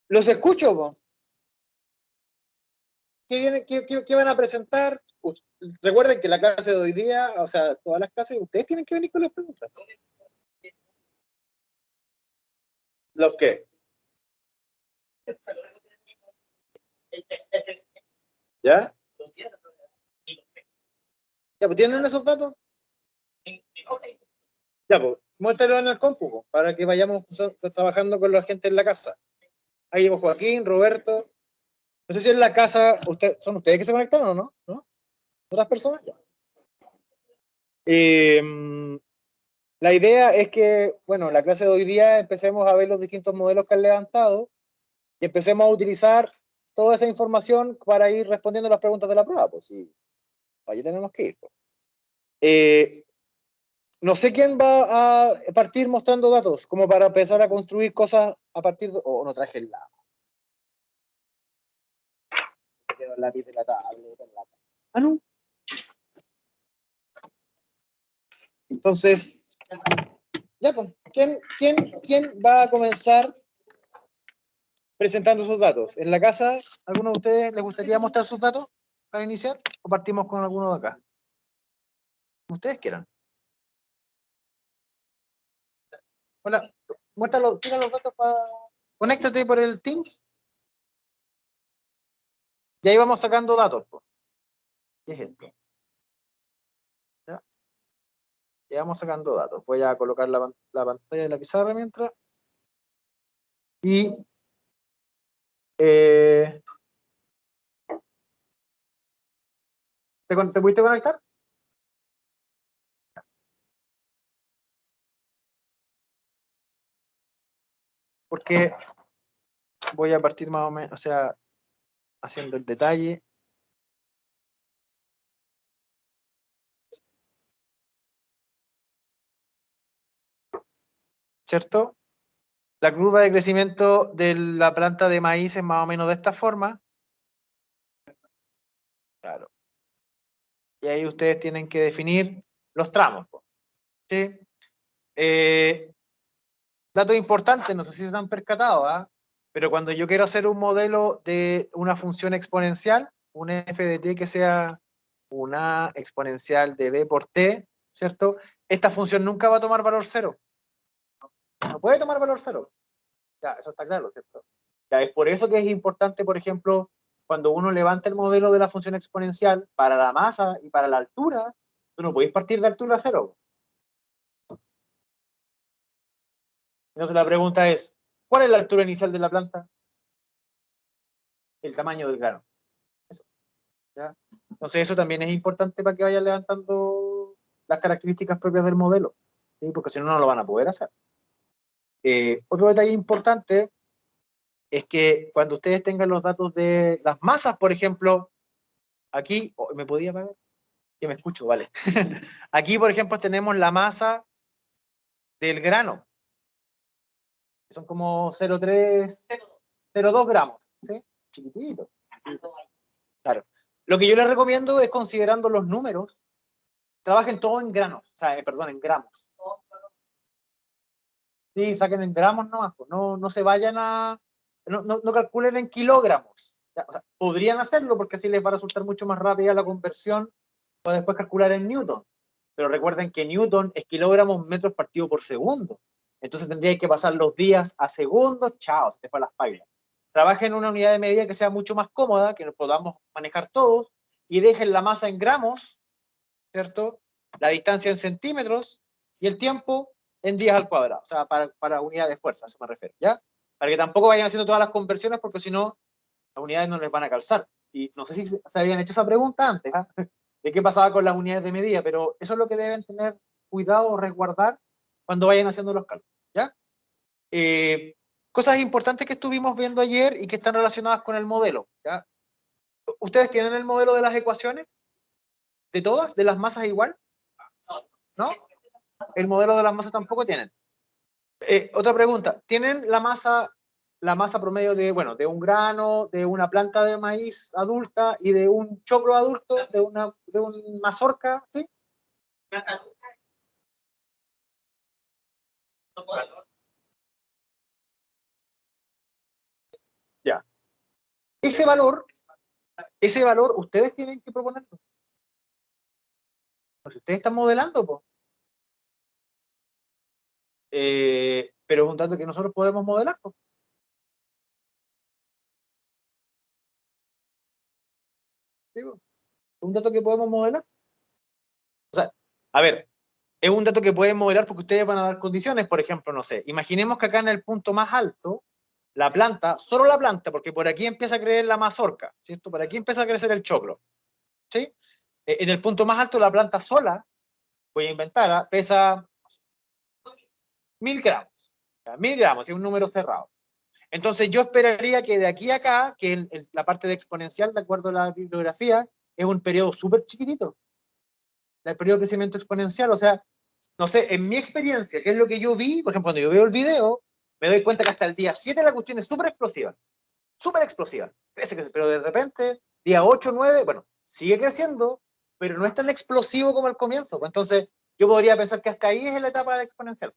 Los escucho, po. ¿Qué van a presentar? Recuerden que la clase de hoy día, o sea, todas las clases, ustedes tienen que venir con las preguntas. ¿Los qué? ¿Ya? ¿Ya, pues tienen esos datos? Ya, pues, muéstralo en el compu, po, para que vayamos trabajando con la gente en la casa. Ahí llevo Joaquín, Roberto. No sé si en la casa, ¿son ustedes que se conectaron o no? ¿No? ¿Otras personas? Ya. Eh, la idea es que, bueno, la clase de hoy día empecemos a ver los distintos modelos que han levantado y empecemos a utilizar toda esa información para ir respondiendo las preguntas de la prueba, pues sí, allí tenemos que ir. Pues. Eh, no sé quién va a partir mostrando datos, como para empezar a construir cosas a partir de... Oh, no traje el lápiz de la tablet. Ah, no. Entonces, ya, pues, ¿quién va a comenzar presentando sus datos? ¿En la casa alguno de ustedes les gustaría mostrar sus datos para iniciar? ¿O partimos con alguno de acá? Como ustedes quieran. Hola, muéstralo, tira los datos para... Conéctate por el Teams y ahí vamos sacando datos. Pues. ¿Qué es esto? ¿Ya? Y vamos sacando datos. Voy a colocar la pantalla de la pizarra mientras. Y eh, ¿te pudiste conectar? Porque voy a partir más o menos, o sea, haciendo el detalle. ¿Cierto? La curva de crecimiento de la planta de maíz es más o menos de esta forma. Claro. Y ahí ustedes tienen que definir los tramos. ¿Sí? Eh, dato importante, no sé si se han percatado, ¿eh? Pero cuando yo quiero hacer un modelo de una función exponencial, un f de t que sea una exponencial de b por t, ¿cierto? Esta función nunca va a tomar valor cero. No puede tomar valor cero. Ya, eso está claro, ¿cierto? Ya, es por eso que es importante, por ejemplo, cuando uno levanta el modelo de la función exponencial para la masa y para la altura, tú no podés partir de altura cero. Entonces la pregunta es, ¿cuál es la altura inicial de la planta? El tamaño del grano. Eso, ¿ya? Entonces eso también es importante para que vayan levantando las características propias del modelo, ¿sí? Porque si no, no lo van a poder hacer. Otro detalle importante es que cuando ustedes tengan los datos de las masas, por ejemplo, aquí, oh, ¿me podía pagar? Que me escucho, vale. Aquí, por ejemplo, tenemos la masa del grano, que son como 0,3, 0,2 gramos, ¿sí? Chiquitito. Claro. Lo que yo les recomiendo es, considerando los números, trabajen todo en granos, o sea, perdón, en gramos. Sí, saquen en gramos nomás, pues no se vayan a... No calculen en kilogramos. O sea, podrían hacerlo porque así les va a resultar mucho más rápida la conversión o después calcular en newton. Pero recuerden que newton es kilogramos metros partido por segundo. Entonces tendría que pasar los días a segundos, chao, se te fue las pailas. Trabajen en una unidad de medida que sea mucho más cómoda, que nos podamos manejar todos, y dejen la masa en gramos, ¿cierto? La distancia en centímetros y el tiempo en días al cuadrado, o sea, para unidades de fuerza, a eso me refiero, ¿ya? Para que tampoco vayan haciendo todas las conversiones, porque si no, las unidades no les van a calzar. Y no sé si se habían hecho esa pregunta antes, ¿eh? De qué pasaba con las unidades de medida, pero eso es lo que deben tener cuidado o resguardar cuando vayan haciendo los cálculos, ¿ya? Eh, cosas importantes que estuvimos viendo ayer y que están relacionadas con el modelo, ¿ya? ¿Ustedes tienen el modelo de las ecuaciones? ¿De todas? ¿De las masas igual? ¿No? El modelo de las masas tampoco tienen. Otra pregunta, ¿tienen la masa promedio de, bueno, de un grano, de una planta de maíz adulta y de un choclo adulto, de un mazorca, ¿sí? ese valor ustedes tienen que proponerlo. Pues ustedes están modelando, pues. Pero es un dato que nosotros podemos modelar, pues. ¿Sí, pues? Es un dato que podemos modelar. O sea, a ver, es un dato que pueden modelar porque ustedes van a dar condiciones, por ejemplo, no sé, imaginemos que acá en el punto más alto, la planta, solo la planta, porque por aquí empieza a crecer la mazorca, ¿cierto? Por aquí empieza a crecer el choclo, ¿sí? En el punto más alto, la planta sola, voy a inventar, ¿ah? Pesa 1000 gramos, 1000 gramos, es un número cerrado. Entonces yo esperaría que de aquí a acá, que la parte de exponencial, de acuerdo a la bibliografía, es un periodo súper chiquitito, el periodo de crecimiento exponencial, o sea, no sé, en mi experiencia, que es lo que yo vi, por ejemplo, cuando yo veo el video, me doy cuenta que hasta el día 7 la cuestión es súper explosiva, crece, pero de repente, día 8, 9, bueno, sigue creciendo, pero no es tan explosivo como al comienzo. Pues entonces, yo podría pensar que hasta ahí es la etapa de exponencial.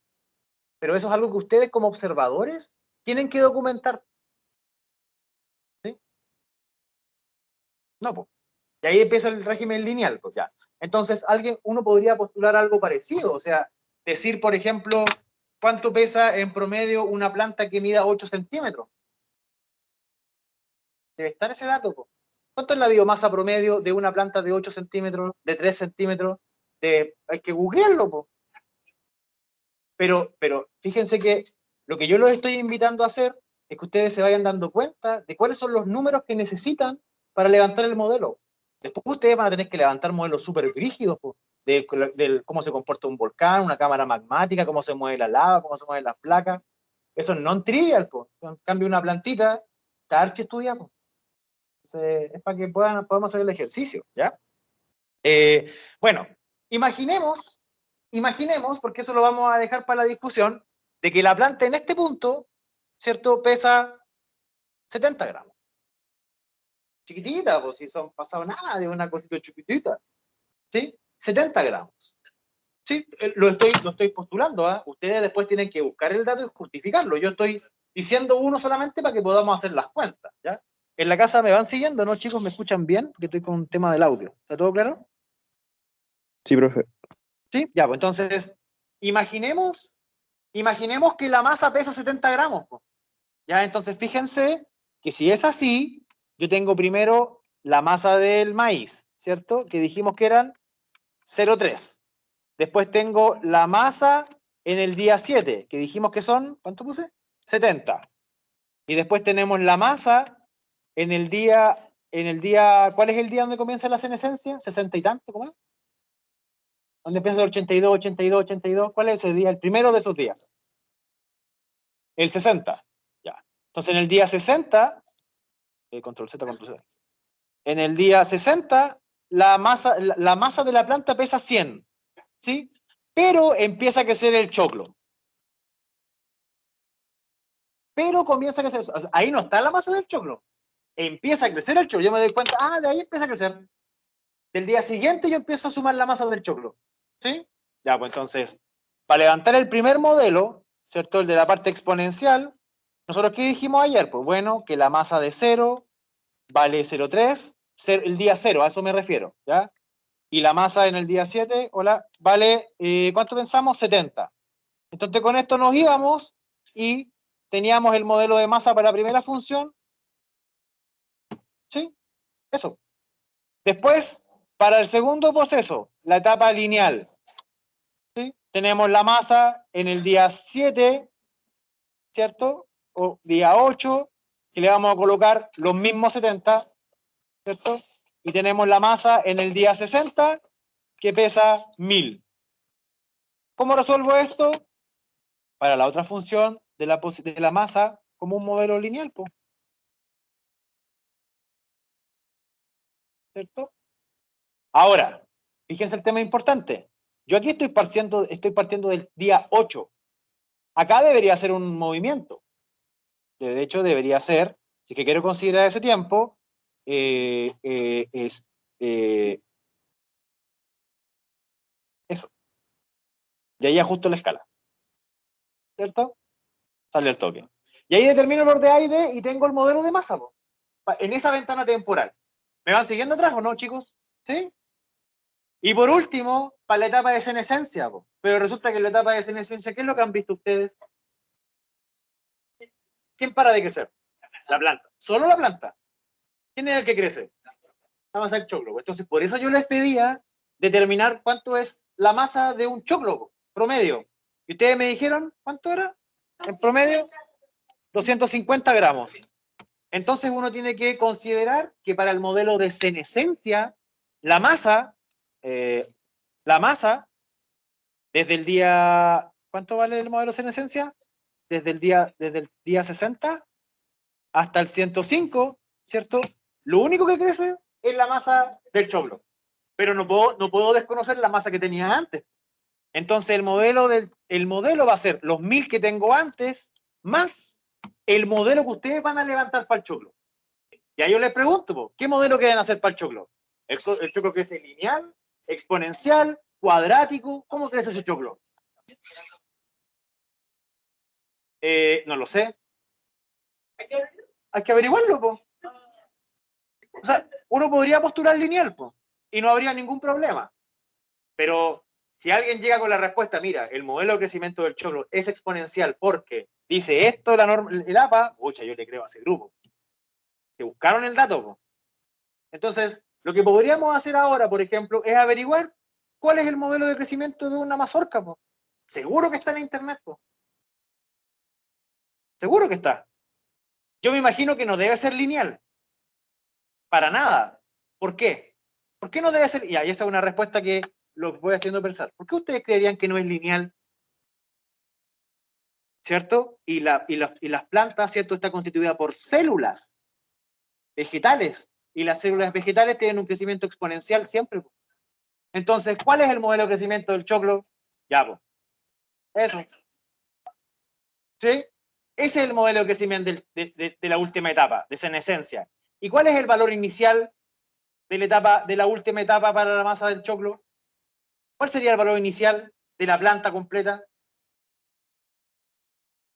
Pero eso es algo que ustedes como observadores tienen que documentar. ¿Sí? No, pues. Y ahí empieza el régimen lineal, pues ya. Entonces, uno podría postular algo parecido, o sea, decir, por ejemplo, cuánto pesa en promedio una planta que mida 8 centímetros. Debe estar ese dato, pues. ¿Cuánto es la biomasa promedio de una planta de 8 centímetros, de 3 centímetros? Hay que googlearlo, pues. Pero fíjense que lo que yo los estoy invitando a hacer es que ustedes se vayan dando cuenta de cuáles son los números que necesitan para levantar el modelo. Después ustedes van a tener que levantar modelos súper rígidos, pues, de cómo se comporta un volcán, una cámara magmática, cómo se mueve la lava, cómo se mueven las placas. Eso es non-trivial, pues. En cambio, una plantita está archi estudiada, pues. Entonces, es para que podamos hacer el ejercicio, ¿ya? Bueno, imaginemos, porque eso lo vamos a dejar para la discusión, de que la planta en este punto, ¿cierto? Pesa 70 gramos. Chiquitita, pues si son pasado nada de una cosita chiquitita, ¿sí? 70 gramos. Sí, lo estoy postulando, ¿eh? Ustedes después tienen que buscar el dato y justificarlo. Yo estoy diciendo uno solamente para que podamos hacer las cuentas, ¿ya? En la casa me van siguiendo, ¿no, chicos? ¿Me escuchan bien? Porque estoy con un tema del audio. ¿Está todo claro? Sí, profe. Sí, ya, pues entonces, imaginemos, imaginemos que la masa pesa 70 gramos, pues. Ya, entonces fíjense que si es así, yo tengo primero la masa del maíz, ¿cierto? Que dijimos que eran 0,3. Después tengo la masa en el día 7, que dijimos que son, ¿cuánto puse? 70. Y después tenemos la masa ¿cuál es el día donde comienza la senescencia? 60 y tanto, ¿cómo es? ¿Dónde empieza el 82, 82, 82? ¿Cuál es ese día? El primero de esos días. El 60. Ya. Entonces, en el día 60, control Z, control Z. En el día 60, la masa de la planta pesa 100, ¿sí? Pero empieza a crecer el choclo. Pero comienza a crecer, o sea, ahí no está la masa del choclo. Empieza a crecer el choclo. Yo me doy cuenta, de ahí empieza a crecer. Del día siguiente yo empiezo a sumar la masa del choclo, ¿sí? Ya, pues entonces, para levantar el primer modelo, ¿cierto? El de la parte exponencial, nosotros ¿qué dijimos ayer? Pues bueno, que la masa de 0 vale 0,3, el día 0, a eso me refiero, ¿ya? Y la masa en el día 7, vale, ¿cuánto pensamos? 70. Entonces con esto nos íbamos y teníamos el modelo de masa para la primera función, ¿sí? Eso. Después, para el segundo proceso, la etapa lineal, ¿sí? Tenemos la masa en el día 7, ¿cierto? O día 8, que le vamos a colocar los mismos 70, ¿cierto? Y tenemos la masa en el día 60, que pesa 1000. ¿Cómo resuelvo esto? Para la otra función de la masa como un modelo lineal, ¿cierto? Ahora, fíjense el tema importante. Yo aquí estoy partiendo del día 8. Acá debería ser un movimiento. De hecho, debería ser, si que quiero considerar ese tiempo, es eso. Y ahí ajusto la escala, ¿cierto? Sale el toque. Y ahí determino el orden A y B y tengo el modelo de masa, en esa ventana temporal. ¿Me van siguiendo atrás o no, chicos? ¿Sí? Y por último, para la etapa de senescencia, po. Pero resulta que en la etapa de senescencia, ¿qué es lo que han visto ustedes? ¿Quién para de crecer? La planta. Solo la planta. ¿Quién es el que crece? La masa del choclo. Entonces, por eso yo les pedía determinar cuánto es la masa de un choclo promedio. Y ustedes me dijeron, ¿cuánto era? En promedio, 250 gramos. Entonces uno tiene que considerar que para el modelo de senescencia, la masa, desde el día, ¿cuánto vale el modelo de senescencia? Desde el día 60 hasta el 105, ¿cierto? Lo único que crece es la masa del choclo. Pero no puedo desconocer la masa que tenía antes. Entonces el modelo va a ser los 1000 que tengo antes, más el modelo que ustedes van a levantar para el choclo. Y ahí yo les pregunto, ¿qué modelo quieren hacer para el choclo? ¿El choclo crece lineal, exponencial, cuadrático? ¿Cómo crece ese choclo? No lo sé. Hay que averiguarlo, po. O sea, uno podría postular lineal, po, y no habría ningún problema. Pero si alguien llega con la respuesta, mira, el modelo de crecimiento del choclo es exponencial porque dice esto la norma, el APA, pucha, yo le creo a ese grupo. Que buscaron el dato, po. Entonces, lo que podríamos hacer ahora, por ejemplo, es averiguar cuál es el modelo de crecimiento de una mazorca, po. Seguro que está en internet, po. Seguro que está. Yo me imagino que no debe ser lineal. Para nada. ¿Por qué? ¿Por qué no debe ser? Y ahí esa es una respuesta que lo voy haciendo pensar. ¿Por qué ustedes creerían que no es lineal? ¿Cierto? Y las plantas, ¿cierto? Está constituida por células vegetales. Y las células vegetales tienen un crecimiento exponencial siempre. Entonces, ¿cuál es el modelo de crecimiento del choclo? Ya, pues. Eso. ¿Sí? Ese es el modelo de crecimiento de la última etapa, de senescencia. ¿Y cuál es el valor inicial de la última etapa para la masa del choclo? ¿Cuál sería el valor inicial de la planta completa?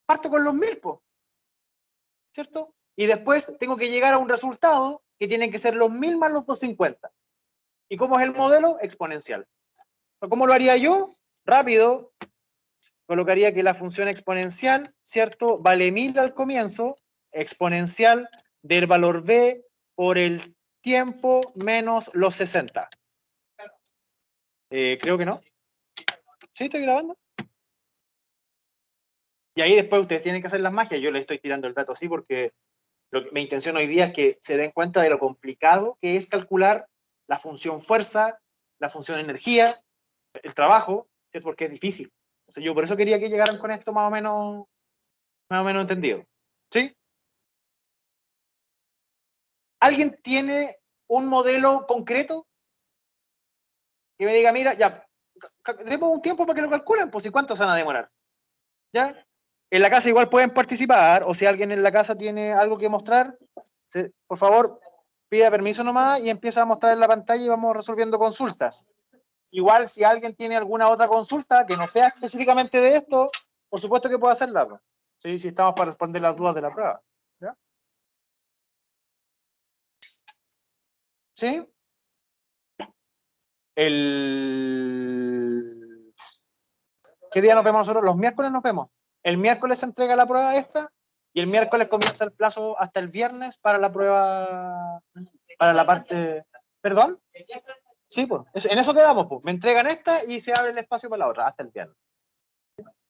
Parto con los 1000, ¿cierto? Y después tengo que llegar a un resultado que tienen que ser los 1000 más los 250. ¿Y cómo es el modelo? Exponencial. ¿Cómo lo haría yo? Rápido. Colocaría que la función exponencial, ¿cierto? Vale 1000 al comienzo, exponencial del valor b por el tiempo menos los 60. Creo que no. ¿Sí estoy grabando? Y ahí después ustedes tienen que hacer las magias. Yo les estoy tirando el dato así porque mi intención hoy día es que se den cuenta de lo complicado que es calcular la función fuerza, la función energía, el trabajo, ¿cierto? Porque es difícil. O sea, yo por eso quería que llegaran con esto más o menos entendido. ¿Sí? ¿Alguien tiene un modelo concreto que me diga, mira, ya, demos un tiempo para que lo calculen, pues, ¿y cuánto se van a demorar? ¿Ya? En la casa igual pueden participar, o si alguien en la casa tiene algo que mostrar, por favor, pida permiso nomás y empieza a mostrar en la pantalla y vamos resolviendo consultas. Igual, si alguien tiene alguna otra consulta que no sea específicamente de esto, por supuesto que puede hacerla. Sí, si estamos para responder las dudas de la prueba. ¿Ya? ¿Sí? ¿Qué día nos vemos nosotros? Los miércoles nos vemos. El miércoles se entrega la prueba esta y el miércoles comienza el plazo hasta el viernes para la prueba, para la parte... ¿Perdón? Sí, pues, en eso quedamos, pues. Me entregan esta y se abre el espacio para la otra, hasta el viernes.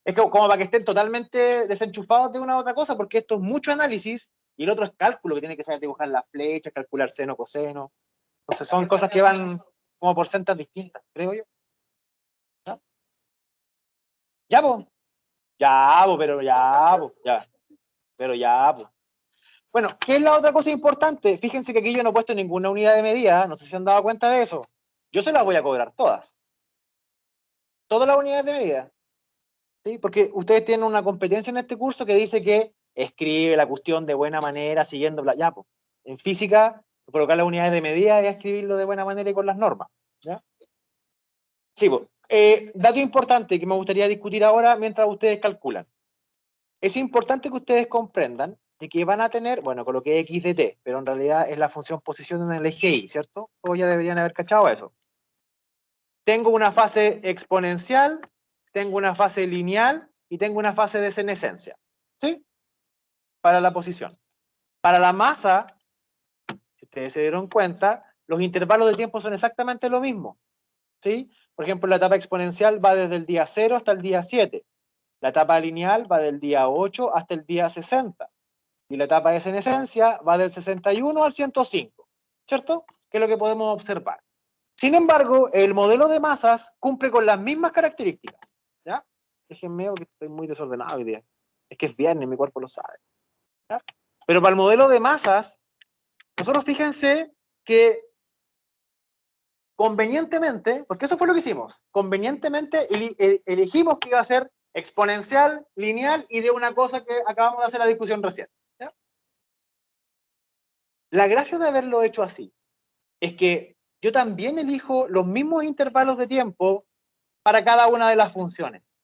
Es como para que estén totalmente desenchufados de una u otra cosa, porque esto es mucho análisis y el otro es cálculo, que tiene que saber dibujar las flechas, calcular seno, coseno. Entonces son cosas que van como por centas distintas, creo yo. ¿Ya? Ya, pues. Ya, pues, pero ya, pues, ya. Pero ya, pues. Bueno, ¿qué es la otra cosa importante? Fíjense que aquí yo no he puesto ninguna unidad de medida, no sé si se han dado cuenta de eso. Yo se las voy a cobrar todas. Todas las unidades de medida. ¿Sí? Porque ustedes tienen una competencia en este curso que dice que escribe la cuestión de buena manera, siguiendo, ya, pues. En física, colocar las unidades de medida es escribirlo de buena manera y con las normas. ¿Ya? Sí, pues. Dato importante que me gustaría discutir ahora mientras ustedes calculan. Es importante que ustedes comprendan de que van a tener, bueno, coloqué x de t, pero en realidad es la función posición en el eje y, ¿cierto? Todos ya deberían haber cachado eso. Tengo una fase exponencial, tengo una fase lineal y tengo una fase de senescencia, ¿sí? Para la posición. Para la masa, si ustedes se dieron cuenta, los intervalos de tiempo son exactamente lo mismo, ¿sí? Por ejemplo, la etapa exponencial va desde el día 0 hasta el día 7. La etapa lineal va del día 8 hasta el día 60. Y la etapa de senescencia va del 61 al 105, ¿cierto? Que es lo que podemos observar. Sin embargo, el modelo de masas cumple con las mismas características, ¿ya? Déjenme, porque estoy muy desordenado hoy día. Es que es viernes, mi cuerpo lo sabe, ¿ya? Pero para el modelo de masas, nosotros fíjense que convenientemente, porque eso fue lo que hicimos, convenientemente elegimos que iba a ser exponencial, lineal y de una cosa que acabamos de hacer la discusión recién, ¿ya? La gracia de haberlo hecho así es que yo también elijo los mismos intervalos de tiempo para cada una de las funciones.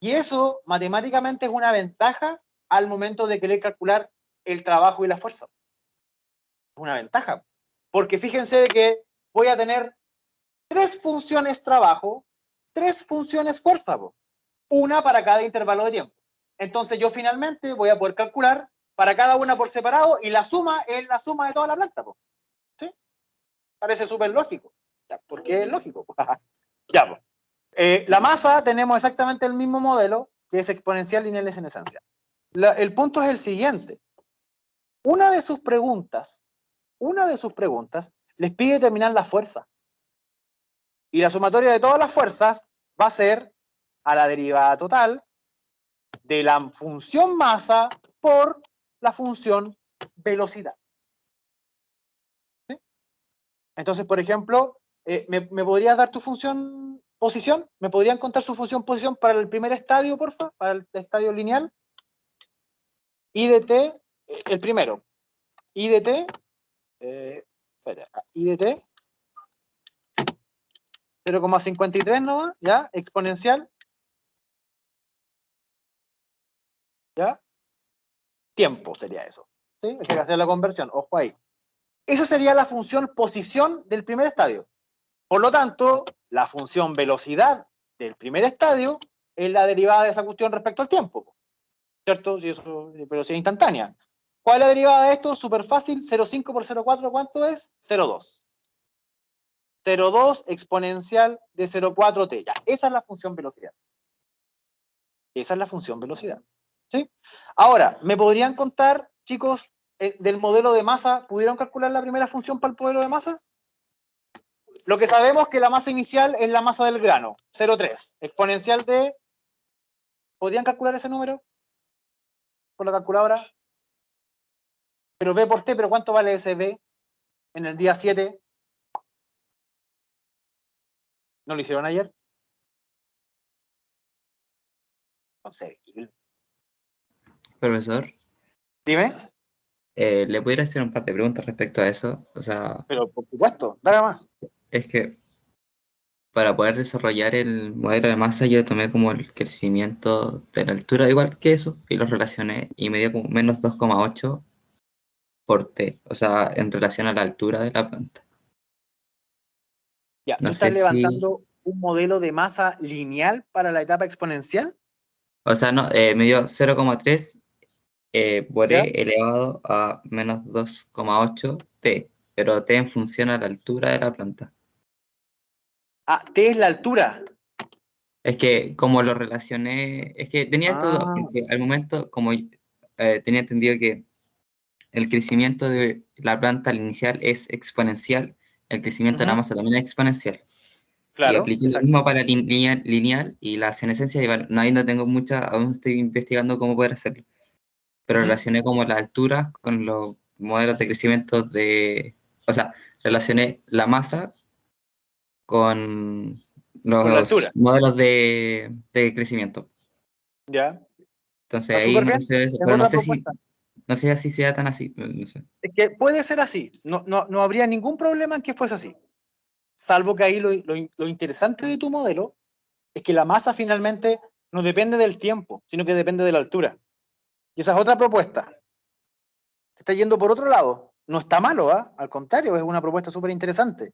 Y eso matemáticamente es una ventaja al momento de querer calcular el trabajo y la fuerza. Es una ventaja. Porque fíjense que voy a tener 3 funciones trabajo, 3 funciones fuerza, una para cada intervalo de tiempo. Entonces yo finalmente voy a poder calcular para cada una por separado y la suma es la suma de toda la planta. ¿Sí? Parece súper lógico. ¿Por qué es lógico? Ya, pues. La masa tenemos exactamente el mismo modelo, que es exponencial lineal en esencia. El punto es el siguiente. Una de sus preguntas les pide determinar la fuerza. Y la sumatoria de todas las fuerzas va a ser a la derivada total de la función masa por la función velocidad. ¿Sí? Entonces, por ejemplo, ¿me podrías dar tu función posición? ¿Me podrían contar su función posición para el primer estadio, porfa? Para el estadio lineal. I de t, el primero. I de t, I de t, 0,53 nomás, ¿ya? Exponencial. ¿Ya? Tiempo sería eso. ¿Sí? Hay que hacer la conversión, ojo ahí. Esa sería la función posición del primer estadio. Por lo tanto, la función velocidad del primer estadio es la derivada de esa cuestión respecto al tiempo, ¿cierto? Si eso, pero si es instantánea. ¿Cuál es la derivada de esto? Súper fácil, 0,5 por 0,4, ¿cuánto es? 0,2. 0,2 exponencial de 0,4t. Ya, esa es la función velocidad. Esa es la función velocidad. ¿Sí? Ahora, ¿me podrían contar, chicos, del modelo de masa? ¿Pudieron calcular la primera función para el modelo de masa? Lo que sabemos es que la masa inicial es la masa del grano, 0,3. Exponencial de... ¿Podrían calcular ese número? Con la calculadora. Pero B por T, ¿pero cuánto vale ese B en el día 7? ¿No lo hicieron ayer? No sé. Profesor, Dime. ¿le pudiera hacer un par de preguntas respecto a eso? O sea, Pero por supuesto, dame más. es que para poder desarrollar el modelo de masa yo tomé como el crecimiento de la altura igual que eso y lo relacioné y me dio como menos 2,8 por T, o sea, en relación a la altura de la planta. Ya, ¿tú No estás sé si, levantando un modelo de masa lineal para la etapa exponencial? o sea, no, me dio 0,3 por ¿Ya? E elevado a menos 2,8 T, pero T en función a la altura de la planta. Ah, T es la altura. Es que como lo relacioné, es que tenía esta duda, Ah, porque al momento, como tenía entendido que el crecimiento de la planta al inicial es exponencial, el crecimiento de la ujú, masa también es exponencial. Y claro, apliqué lo exacto. mismo para lineal y la senescencia, y bueno, ahí no tengo mucha, aún estoy investigando cómo poder hacerlo. Pero Ujú. relacioné como la altura con los modelos de crecimiento de, o sea, relacioné la masa con Con la los altura. modelos de crecimiento. Ya. Entonces Está ahí súper me bien. puse eso, Es pero otra propuesta. no sé si sea tan así, no sé. Es que puede ser así. No habría ningún problema en que fuese así. Salvo que ahí lo interesante de tu modelo es que la masa finalmente no depende del tiempo, sino que depende de la altura. Y esa es otra propuesta. te está yendo por otro lado. No está malo, ¿ah? Al contrario, es una propuesta súper interesante.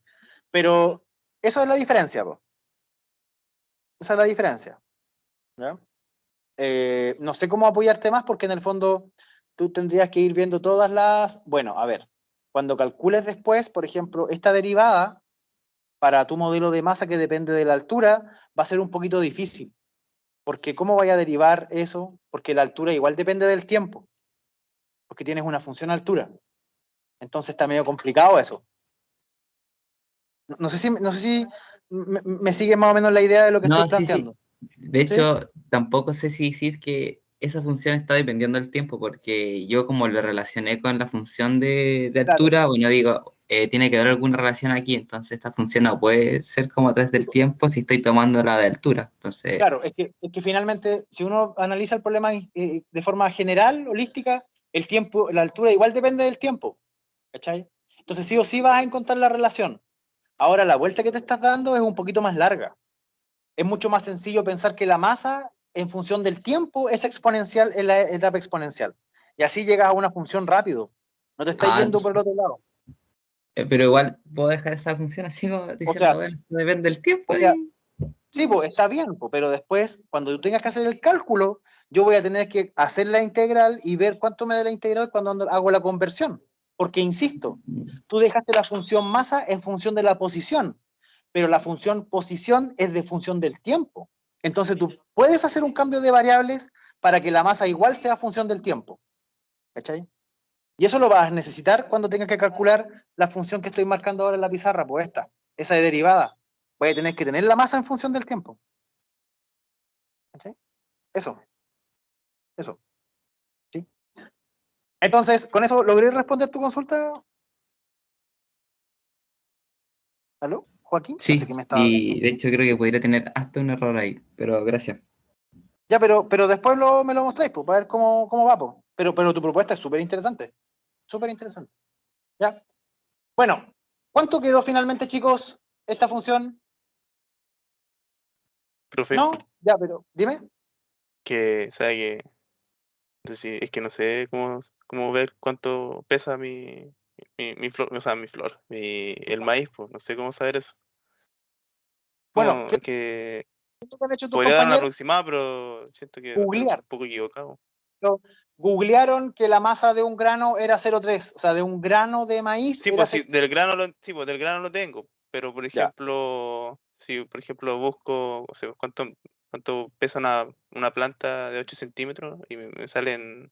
Pero eso es la diferencia, po. Esa es la diferencia. ¿Ya? No sé cómo apoyarte más porque en el fondo tú tendrías que ir viendo todas las... Bueno, a ver, cuando calcules después, por ejemplo, esta derivada para tu modelo de masa que depende de la altura, va a ser un poquito difícil. Porque ¿cómo vaya a derivar eso? Porque la altura igual depende del tiempo. Porque tienes una función altura. Entonces está medio complicado eso. No sé si me sigue más o menos la idea de lo que estoy No, sí, sí. planteando. De ¿Sí? hecho, tampoco sé si decir que esa función está dependiendo del tiempo, porque yo como lo relacioné con la función de Claro, altura, bueno, digo, tiene que haber alguna relación aquí, entonces esta función no puede ser como a través del tiempo si estoy tomando la de altura. Entonces, claro, es que finalmente, si uno analiza el problema de forma general, holística, el tiempo, la altura igual depende del tiempo. ¿Cachai? Entonces sí o sí vas a encontrar la relación. Ahora, la vuelta que te estás dando es un poquito más larga. Es mucho más sencillo pensar que la masa, en función del tiempo, es exponencial en la etapa exponencial. Y así llegas a una función rápido. No te estás ah, yendo por el otro lado. pero igual puedo dejar esa función así como O diciendo, sea, bueno, esto depende del tiempo o sea, y... sí, pues está bien, pues, pero después, cuando tú tengas que hacer el cálculo, yo voy a tener que hacer la integral y ver cuánto me da la integral cuando hago la conversión. Porque, insisto, tú dejaste la función masa en función de la posición, pero la función posición es de función del tiempo. Entonces tú puedes hacer un cambio de variables para que la masa igual sea función del tiempo. ¿Cachai? Y eso lo vas a necesitar cuando tengas que calcular la función que estoy marcando ahora en la pizarra, pues esa de derivada. Voy a tener que tener la masa en función del tiempo. ¿Cachai? Eso, eso. ¿Sí? Entonces, ¿con eso logré responder tu consulta? ¿Aló, Joaquín? Parece que Sí, me estaba y hablando. de hecho creo que podría tener hasta un error ahí, pero gracias. Ya, pero después me lo mostráis, pues, para ver cómo va, pues. Pero tu propuesta es súper interesante. Súper interesante. ¿Ya? Bueno, ¿cuánto quedó finalmente, chicos, esta función? Profe, No, ya, pero dime. que sabe que no sé es que no sé cómo ver cuánto pesa mi flor, o sea, mi flor, el maíz, pues, no sé cómo saber eso. Bueno, Como ¿qué que han hecho tus podría dar una compañeros? aproximada, pero siento que Googlear. un poco equivocado. Googlearon que la masa de un grano era 0,3, o sea, de un grano de maíz Sí, era pues sí, 0,3. sí, pues del grano lo tengo, pero por Ya. ejemplo, si por ejemplo busco, o sea, cuánto pesa una planta de 8 centímetros y no me salen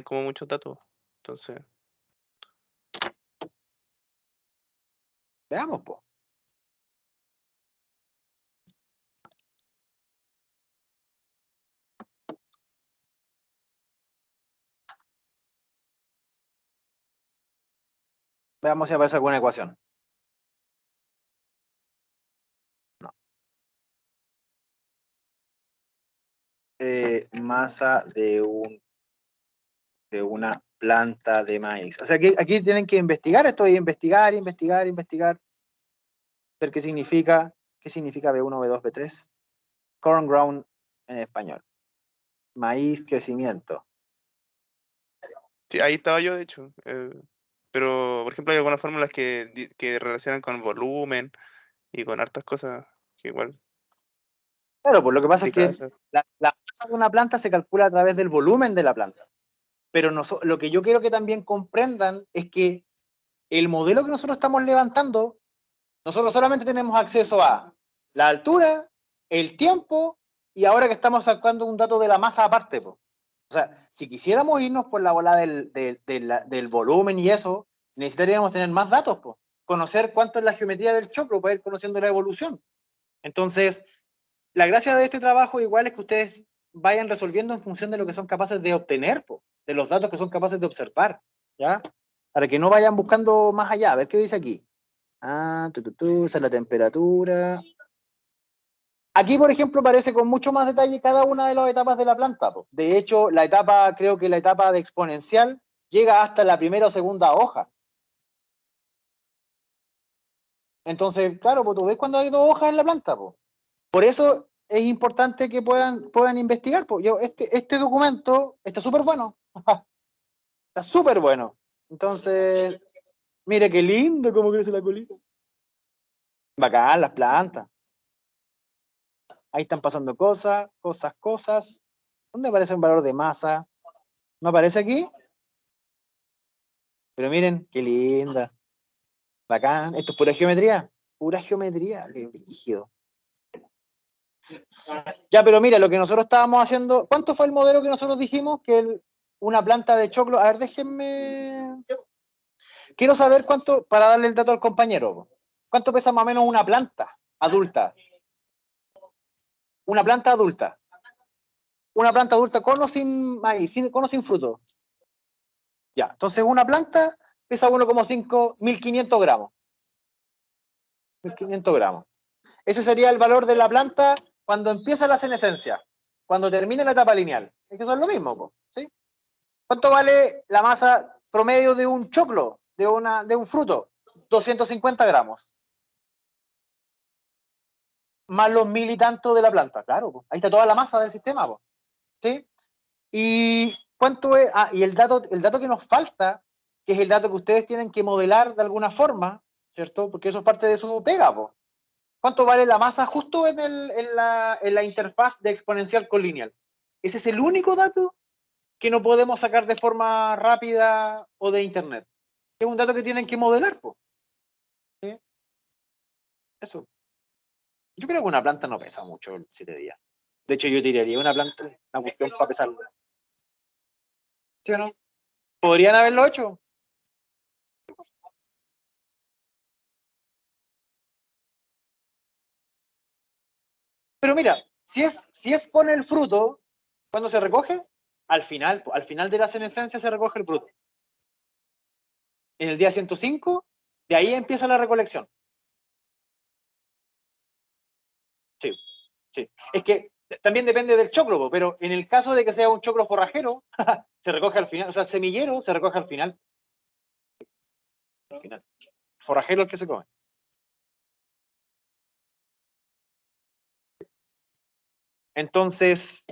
como muchos datos. Entonces, Veamos, pues. Veamos si aparece alguna ecuación. No. Masa de una planta de maíz. O sea, aquí tienen que investigar esto y investigar, ver qué significa B1, B2, B3. Corn ground en español. Maíz, crecimiento. sí, ahí estaba yo, de hecho. Pero, por ejemplo, hay algunas fórmulas que relacionan con volumen y con hartas cosas que igual Claro, pues lo que pasa es que complicadas. la masa de una planta se calcula a través del volumen de la planta. Pero lo que yo quiero que también comprendan es que el modelo que nosotros estamos levantando, nosotros solamente tenemos acceso a la altura, el tiempo y ahora que estamos sacando un dato de la masa aparte. Po. O sea, si quisiéramos irnos por la bola del volumen y eso, necesitaríamos tener más datos, po. Conocer cuánto es la geometría del choclo para ir conociendo la evolución. Entonces, la gracia de este trabajo igual es que ustedes vayan resolviendo en función de lo que son capaces de obtener, po, de los datos que son capaces de observar, ¿ya? Para que no vayan buscando más allá. A ver qué dice aquí. Esa es la temperatura. Aquí, por ejemplo, aparece con mucho más detalle cada una de las etapas de la planta. Po. De hecho, creo que la etapa de exponencial llega hasta la primera o segunda hoja. Entonces, claro, pues tú ves cuando hay dos hojas en la planta. Po. Por eso es importante que puedan investigar. Pues. Este documento está súper bueno. Está súper bueno. Entonces, mire qué lindo cómo crece la colita. Bacán, las plantas. Ahí están pasando cosas. ¿Dónde aparece un valor de masa? ¿No aparece aquí? Pero miren, qué linda. Bacán. Esto es pura geometría. Pura geometría. Qué brígido. Ya, pero mira, lo que nosotros estábamos haciendo. ¿Cuánto fue el modelo que nosotros dijimos? Que una planta de choclo. A ver, déjenme. Quiero saber cuánto, para darle el dato al compañero. ¿Cuánto pesa más o menos una planta adulta? Una planta adulta. Una planta adulta con o sin maíz, con o sin fruto. Ya, entonces una planta pesa 1,5, 1500 gramos. 1500 gramos. Ese sería el valor de la planta cuando empieza la senescencia, cuando termina la etapa lineal. Es que eso es lo mismo, ¿sí? ¿Cuánto vale la masa promedio de un choclo, de un fruto? 250 gramos. Más los 1000 y tanto de la planta, claro. Po. Ahí está toda la masa del sistema, po. ¿Sí? Y cuánto es, y el dato que nos falta, que es el dato que ustedes tienen que modelar de alguna forma, ¿cierto? Porque eso es parte de su pega, po. ¿Cuánto vale la masa justo en la interfaz de exponencial con lineal? Ese es el único dato que no podemos sacar de forma rápida o de internet. Es un dato que tienen que modelar, po. ¿Sí? Eso. Yo creo que una planta no pesa mucho en 7 días. De hecho, yo tiraría una planta, una cuestión para pesarlo. ¿Sí o no? ¿Podrían haberlo hecho? Pero mira, si es con el fruto, ¿cuándo se recoge? Al final de la senescencia se recoge el fruto. En el día 105, de ahí empieza la recolección. Sí, sí. Es que también depende del choclo, pero en el caso de que sea un choclo forrajero, se recoge al final, o sea, semillero se recoge al final. Al final. Forrajero el que se come. Entonces,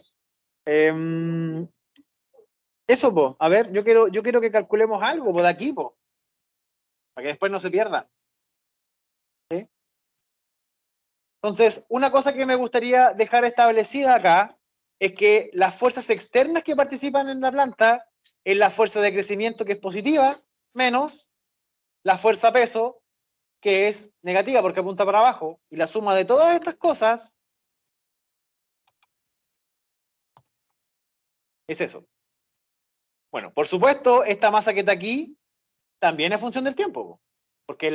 eso, po. A ver, yo quiero que calculemos algo po, de aquí, po, para que después no se pierda. ¿Sí? Entonces, una cosa que me gustaría dejar establecida acá es que las fuerzas externas que participan en la planta es la fuerza de crecimiento que es positiva, menos la fuerza peso, que es negativa porque apunta para abajo, y la suma de todas estas cosas es eso. Bueno, por supuesto, esta masa que está aquí también es función del tiempo, porque es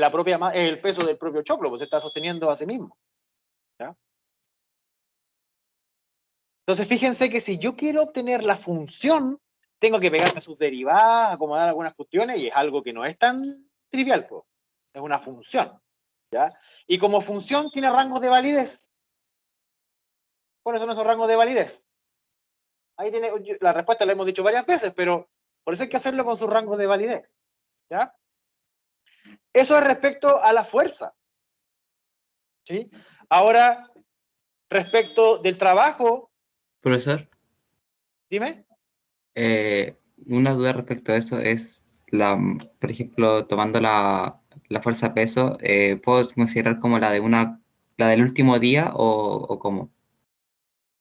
el peso del propio choclo, pues se está sosteniendo a sí mismo. ¿Ya? Entonces, fíjense que si yo quiero obtener la función, tengo que pegarme a sus derivadas, acomodar algunas cuestiones, y es algo que no es tan trivial, pues. Es una función. ¿Ya? Y como función tiene rangos de validez. ¿Cuáles son esos rangos de validez? Ahí tiene, la respuesta la hemos dicho varias veces, pero por eso hay que hacerlo con sus rangos de validez. ¿Ya? Eso es respecto a la fuerza. ¿Sí? Ahora, respecto del trabajo. Profesor, Dime. una duda respecto a eso es, por ejemplo, tomando la fuerza peso, ¿puedo considerar como la del último día o cómo?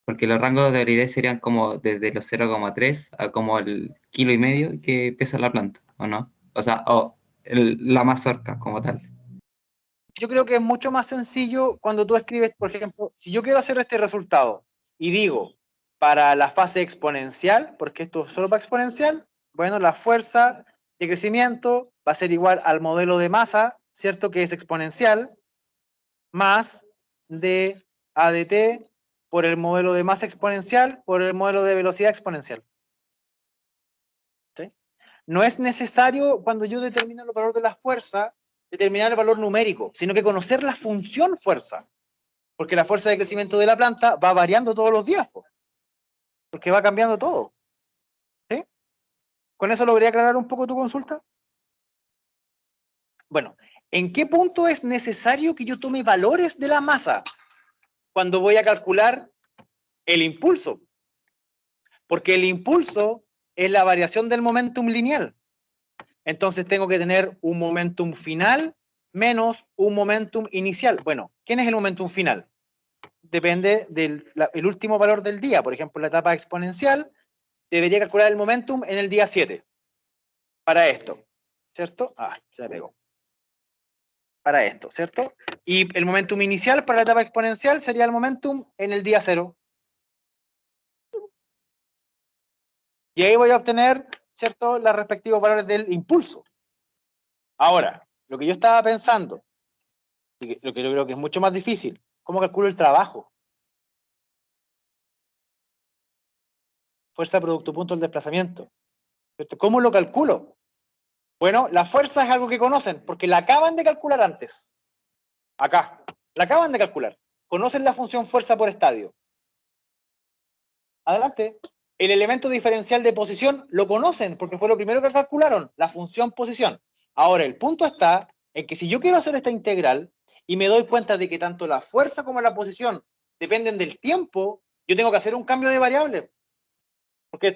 Porque los rangos de validez serían como desde los 0,3 a como el 1,5 kg que pesa la planta, ¿o no? O sea, la mazorca como tal. Yo creo que es mucho más sencillo cuando tú escribes, por ejemplo, si yo quiero hacer este resultado y digo, para la fase exponencial, porque esto es solo para exponencial, bueno, la fuerza de crecimiento va a ser igual al modelo de masa, ¿cierto? Que es exponencial, más de ADT por el modelo de masa exponencial por el modelo de velocidad exponencial. ¿Sí? No es necesario, cuando yo determino el valor de la fuerza, determinar el valor numérico, sino que conocer la función fuerza, porque la fuerza de crecimiento de la planta va variando todos los días, porque va cambiando todo. ¿Sí? ¿Con eso logré aclarar un poco tu consulta? Bueno, ¿en qué punto es necesario que yo tome valores de la masa cuando voy a calcular el impulso? Porque el impulso es la variación del momentum lineal. Entonces tengo que tener un momentum final menos un momentum inicial. Bueno, ¿quién es el momentum final? Depende del el último valor del día. Por ejemplo, la etapa exponencial, debería calcular el momentum en el día 7. Para esto, ¿cierto? Se me pegó. Para esto, ¿cierto? Y el momentum inicial para la etapa exponencial sería el momentum en el día 0. Y ahí voy a obtener, ¿cierto?, los respectivos valores del impulso. Ahora, lo que yo estaba pensando, y lo que yo creo que es mucho más difícil, ¿cómo calculo el trabajo? Fuerza, producto, punto, el desplazamiento. ¿Cómo lo calculo? Bueno, la fuerza es algo que conocen, porque la acaban de calcular antes. Acá, la acaban de calcular. Conocen la función fuerza por estadio. Adelante. El elemento diferencial de posición lo conocen, porque fue lo primero que calcularon, la función posición. Ahora, el punto está en que si yo quiero hacer esta integral y me doy cuenta de que tanto la fuerza como la posición dependen del tiempo, yo tengo que hacer un cambio de variable. Porque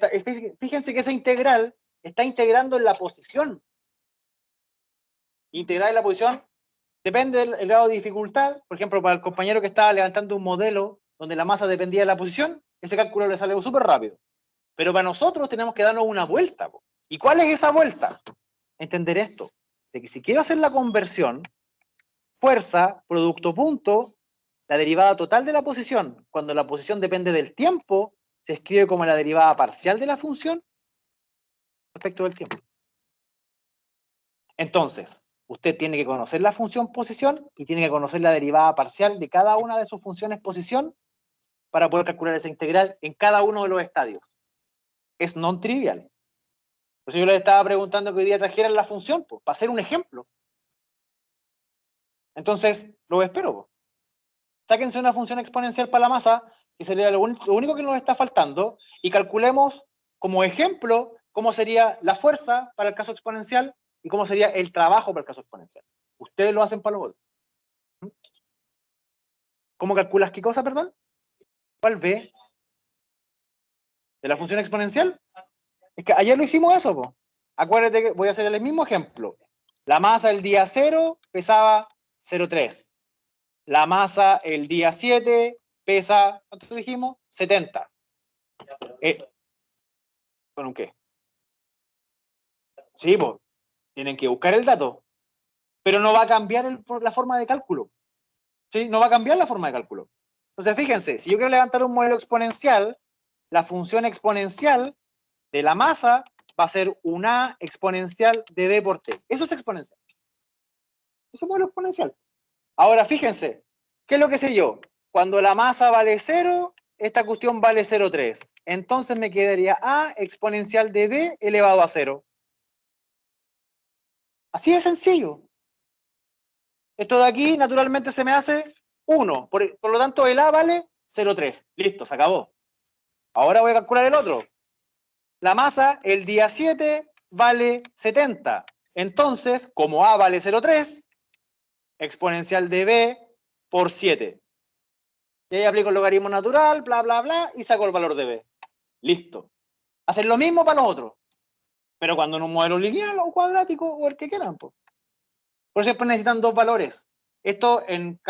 fíjense que esa integral está integrando en la posición. Integrar en la posición depende del grado de dificultad. Por ejemplo, para el compañero que estaba levantando un modelo donde la masa dependía de la posición, ese cálculo le sale súper rápido. Pero para nosotros tenemos que darnos una vuelta. ¿Y cuál es esa vuelta? Entender esto, de que si quiero hacer la conversión, fuerza, producto, punto, la derivada total de la posición, cuando la posición depende del tiempo, se escribe como la derivada parcial de la función respecto del tiempo. Entonces, usted tiene que conocer la función posición y tiene que conocer la derivada parcial de cada una de sus funciones posición para poder calcular esa integral en cada uno de los estadios. Es non trivial. Por eso yo les estaba preguntando que hoy día trajeran la función, pues, para hacer un ejemplo. Entonces, lo espero. Pues. Sáquense una función exponencial para la masa, que sería lo único que nos está faltando, y calculemos como ejemplo cómo sería la fuerza para el caso exponencial y cómo sería el trabajo para el caso exponencial. Ustedes lo hacen para los otros. ¿Cómo calculas qué cosa, perdón? ¿Cuál B? ¿De la función exponencial? Es que ayer lo hicimos eso, po. Acuérdate que voy a hacer el mismo ejemplo. La masa el día 0 pesaba 0,3. La masa el día 7 pesa, ¿cuánto dijimos? 70. ¿Con un qué? Sí, pues, tienen que buscar el dato. Pero no va a cambiar la forma de cálculo. ¿Sí? No va a cambiar la forma de cálculo. Entonces, fíjense, si yo quiero levantar un modelo exponencial, la función exponencial de la masa va a ser una exponencial de b por t. Eso es exponencial. Eso es un modelo exponencial. Ahora, fíjense, ¿qué es lo que sé yo? Cuando la masa vale 0, esta cuestión vale 0,3. Entonces me quedaría a exponencial de b elevado a 0. Así de sencillo. Esto de aquí, naturalmente, se me hace 1. Por lo tanto, el a vale 0,3. Listo, se acabó. Ahora voy a calcular el otro. La masa, el día 7, vale 70. Entonces, como a vale 0,3, exponencial de b por 7. Y ahí aplico el logaritmo natural, bla, bla, bla, y saco el valor de b. Listo. Hacer lo mismo para los otros. Pero cuando en un modelo lineal o cuadrático o el que quieran. Pues. Por eso necesitan dos valores. Esto en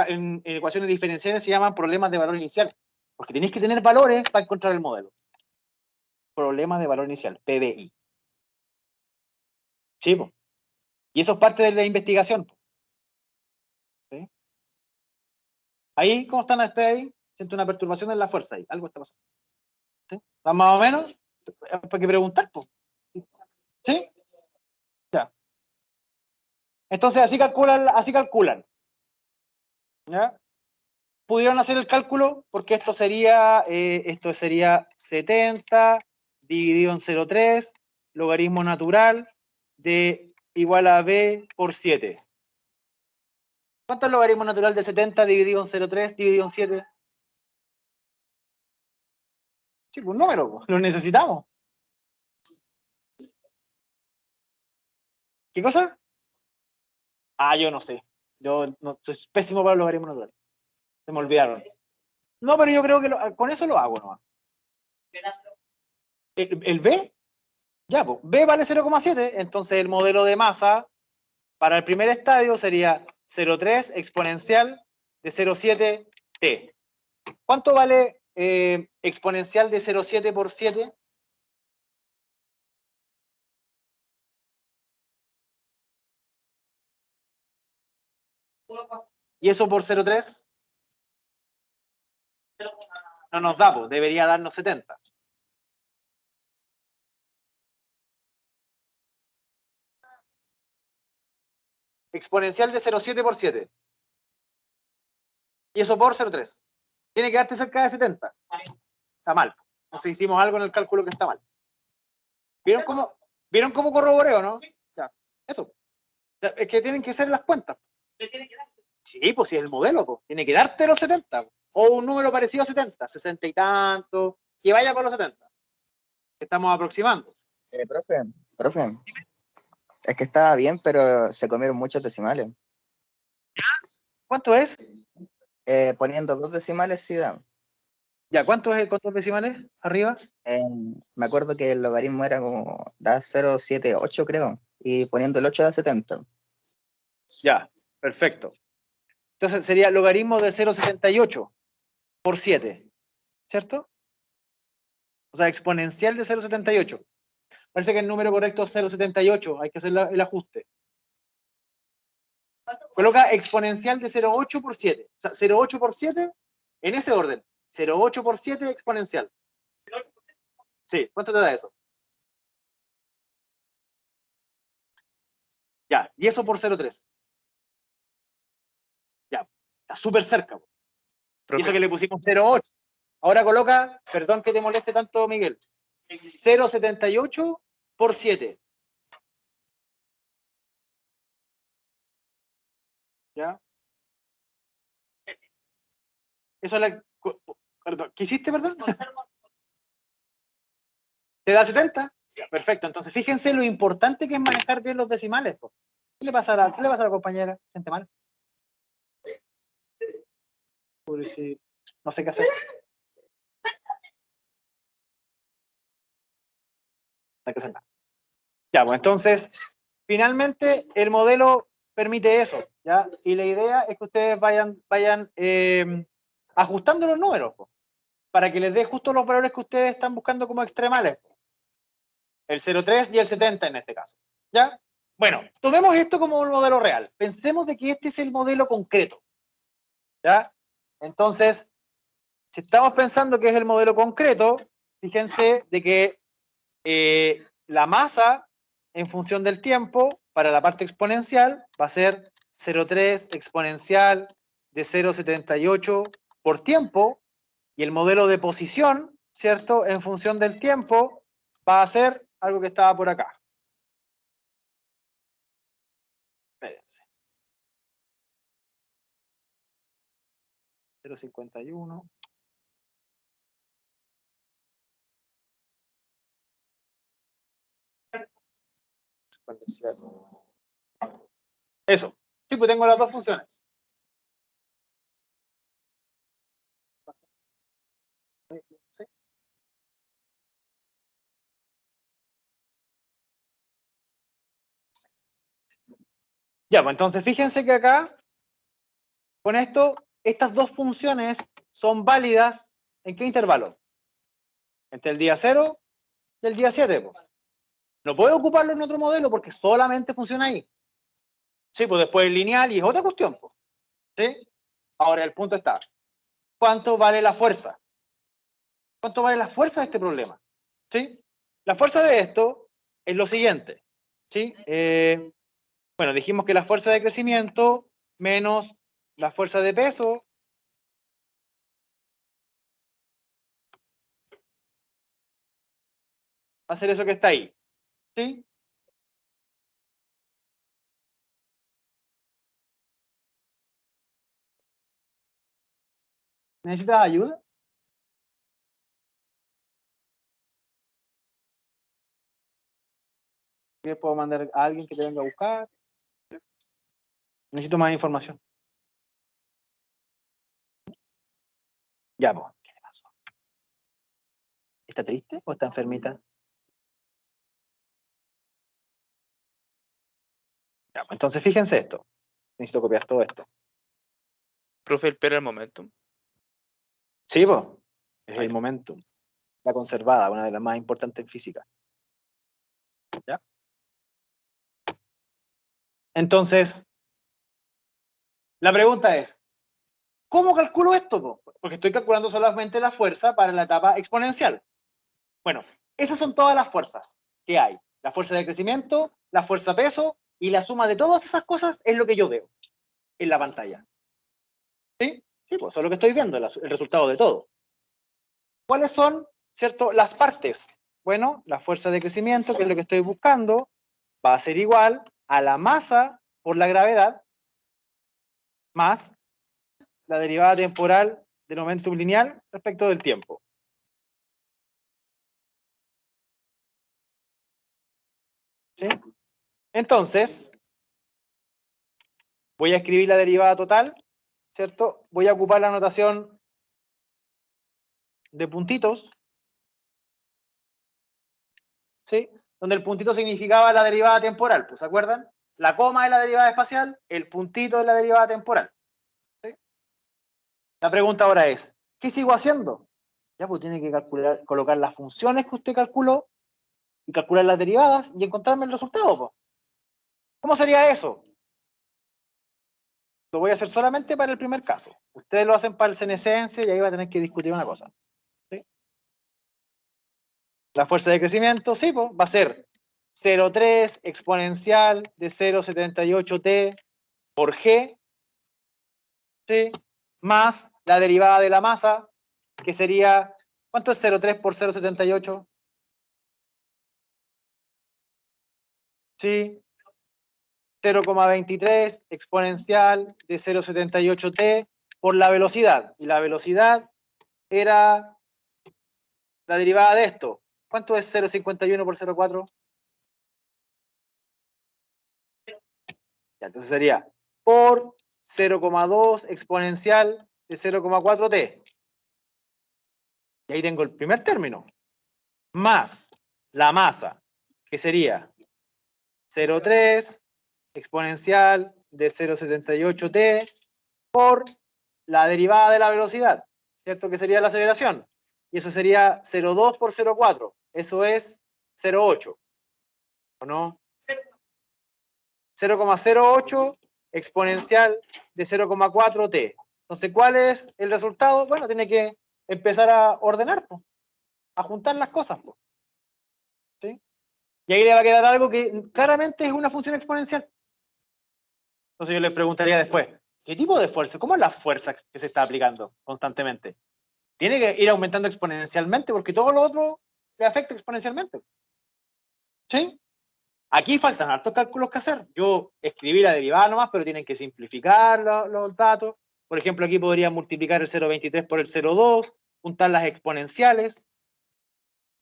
ecuaciones diferenciales se llaman problemas de valor inicial. Porque tenéis que tener valores para encontrar el modelo. Problemas de valor inicial, PVI. Sí, pues. Y eso es parte de la investigación. ¿Sí? Ahí, ¿cómo están ustedes ahí? Siento una perturbación en la fuerza ahí. Algo está pasando. ¿Sí? ¿Va más o menos? Hay que preguntar, pues. ¿Sí? Ya. Entonces, así calculan. ¿Ya? Pudieron hacer el cálculo porque esto sería 70 dividido en 0,3, logaritmo natural de igual a b por 7. ¿Cuánto es el logaritmo natural de 70 dividido en 0,3 dividido en 7? Sí, pues un número, lo necesitamos. ¿Qué cosa? Yo no sé. Yo no, soy pésimo para los logaritmos naturales. Se me olvidaron. No, pero yo creo que con eso lo hago nomás. ¿El B? Ya, pues, B vale 0,7, entonces el modelo de masa para el primer estadio sería 0,3 exponencial de 0,7 T. ¿Cuánto vale exponencial de 0,7 por 7? ¿Y eso por 0,3? No nos da, pues, debería darnos 70. Exponencial de 0,7 por 7. Y eso por 0,3. Tiene que darte cerca de 70. Está mal. Entonces hicimos algo en el cálculo que está mal. ¿Vieron cómo corroboré o no? Ya. Eso. Es que tienen que ser las cuentas. Sí, pues si es el modelo, pues. Tiene que darte los 70. O un número parecido a 70. 60 y tanto. Que vaya por los 70. Que estamos aproximando. Profe, es que estaba bien, pero se comieron muchos decimales. ¿Cuánto es? Poniendo 2 decimales sí dan. Ya, ¿cuánto es el control decimales? Arriba. Me acuerdo que el logaritmo era como, da 0,78 creo, y poniendo el 8 da 70. Ya, perfecto. Entonces sería logaritmo de 0,78 por 7, ¿cierto? O sea, exponencial de 0,78. Parece que el número correcto es 0,78, hay que hacer el ajuste. Coloca exponencial de 0,8 por 7. O sea, 0,8 por 7 en ese orden. 0,8 por 7 exponencial. Sí, ¿cuánto te da eso? Ya, y eso por 0,3. Ya, está súper cerca. Y eso que le pusimos 0,8. Ahora coloca, perdón que te moleste tanto, Miguel, 0,78 por 7. ¿Ya? Eso es la... Perdón, ¿qué hiciste, perdón? ¿Te da 70? Ya, perfecto. Entonces, fíjense lo importante que es manejar bien los decimales. Po. ¿Qué le pasa a la compañera? ¿Siente mal? No sé qué hacer. No hay que hacer nada. Ya, pues entonces, finalmente el modelo permite eso, ¿ya? Y la idea es que ustedes vayan ajustando los números, po, para que les dé justo los valores que ustedes están buscando como extremales. Po. El 0,3 y el 70 en este caso, ¿ya? Bueno, tomemos esto como un modelo real. Pensemos de que este es el modelo concreto, ¿ya? Entonces, si estamos pensando que es el modelo concreto, fíjense de que la masa en función del tiempo para la parte exponencial va a ser 0,3 exponencial de 0,78 por tiempo y el modelo de posición, ¿cierto? En función del tiempo va a ser algo que estaba por acá. Espérense. 0,51. Eso. Sí, pues tengo las dos funciones. ¿Sí? Ya, pues entonces fíjense que acá, con esto, estas dos funciones son válidas ¿en qué intervalo? Entre el día 0 y el día 7. Pues. No puedo ocuparlo en otro modelo porque solamente funciona ahí. Sí, pues después es lineal y es otra cuestión. Pues. ¿Sí? Ahora el punto está, ¿cuánto vale la fuerza? ¿Cuánto vale la fuerza de este problema? ¿Sí? La fuerza de esto es lo siguiente. ¿Sí? Bueno, dijimos que la fuerza de crecimiento menos la fuerza de peso va a ser eso que está ahí. ¿Sí? ¿Necesitas ayuda? ¿Qué puedo mandar a alguien que te venga a buscar? Necesito más información. Ya, pues, ¿qué le pasó? ¿Está triste o está enfermita? Ya, pues, entonces fíjense esto. Necesito copiar todo esto. Profe, el P era el momentum. Sí, pues, es Ah, el ya. momentum. La conservada, una de las más importantes en física. ¿Ya? Entonces, la pregunta es, ¿cómo calculo esto, po? Porque estoy calculando solamente la fuerza para la etapa exponencial. Bueno, esas son todas las fuerzas que hay. La fuerza de crecimiento, la fuerza peso, y la suma de todas esas cosas es lo que yo veo en la pantalla. ¿Sí? Sí, pues eso es lo que estoy viendo, el resultado de todo. ¿Cuáles son, cierto, las partes? Bueno, la fuerza de crecimiento, que es lo que estoy buscando, va a ser igual a la masa por la gravedad más la derivada temporal del momentum lineal respecto del tiempo. ¿Sí? Entonces, voy a escribir la derivada total, ¿cierto? Voy a ocupar la notación de puntitos, ¿sí? Donde el puntito significaba la derivada temporal, pues, ¿se acuerdan? La coma es la derivada espacial, el puntito es la derivada temporal. ¿Sí? La pregunta ahora es, ¿qué sigo haciendo? Ya, pues tiene que calcular, colocar las funciones que usted calculó y calcular las derivadas y encontrarme el resultado, pues. ¿Cómo sería eso? Lo voy a hacer solamente para el primer caso. Ustedes lo hacen para el senescencia y ahí va a tener que discutir una cosa. ¿Sí? La fuerza de crecimiento, sí, pues, va a ser 0,3 exponencial de 0,78t por g, ¿sí? Más la derivada de la masa, que sería, ¿cuánto es 0,3 por 0,78? ¿Sí? 0,23 exponencial de 0,78t por la velocidad. Y la velocidad era la derivada de esto. ¿Cuánto es 0,51 por 0,4? Ya, entonces sería por 0,2 exponencial de 0,4t. Y ahí tengo el primer término. Más la masa, que sería 0,3 exponencial de 0,78t por la derivada de la velocidad, ¿cierto? Que sería la aceleración. Y eso sería 0,2 por 0,4. Eso es 0,8. ¿O no? 0,08 exponencial de 0,4t. Entonces, ¿cuál es el resultado? Bueno, tiene que empezar a ordenar, po, a juntar las cosas. Po, ¿sí? Y ahí le va a quedar algo que claramente es una función exponencial. Entonces yo le preguntaría después, ¿qué tipo de fuerza? ¿Cómo es la fuerza que se está aplicando constantemente? Tiene que ir aumentando exponencialmente porque todo lo otro le afecta exponencialmente. ¿Sí? Aquí faltan hartos cálculos que hacer. Yo escribí la derivada nomás, pero tienen que simplificar los datos. Por ejemplo, aquí podría multiplicar el 0,23 por el 0,2, juntar las exponenciales,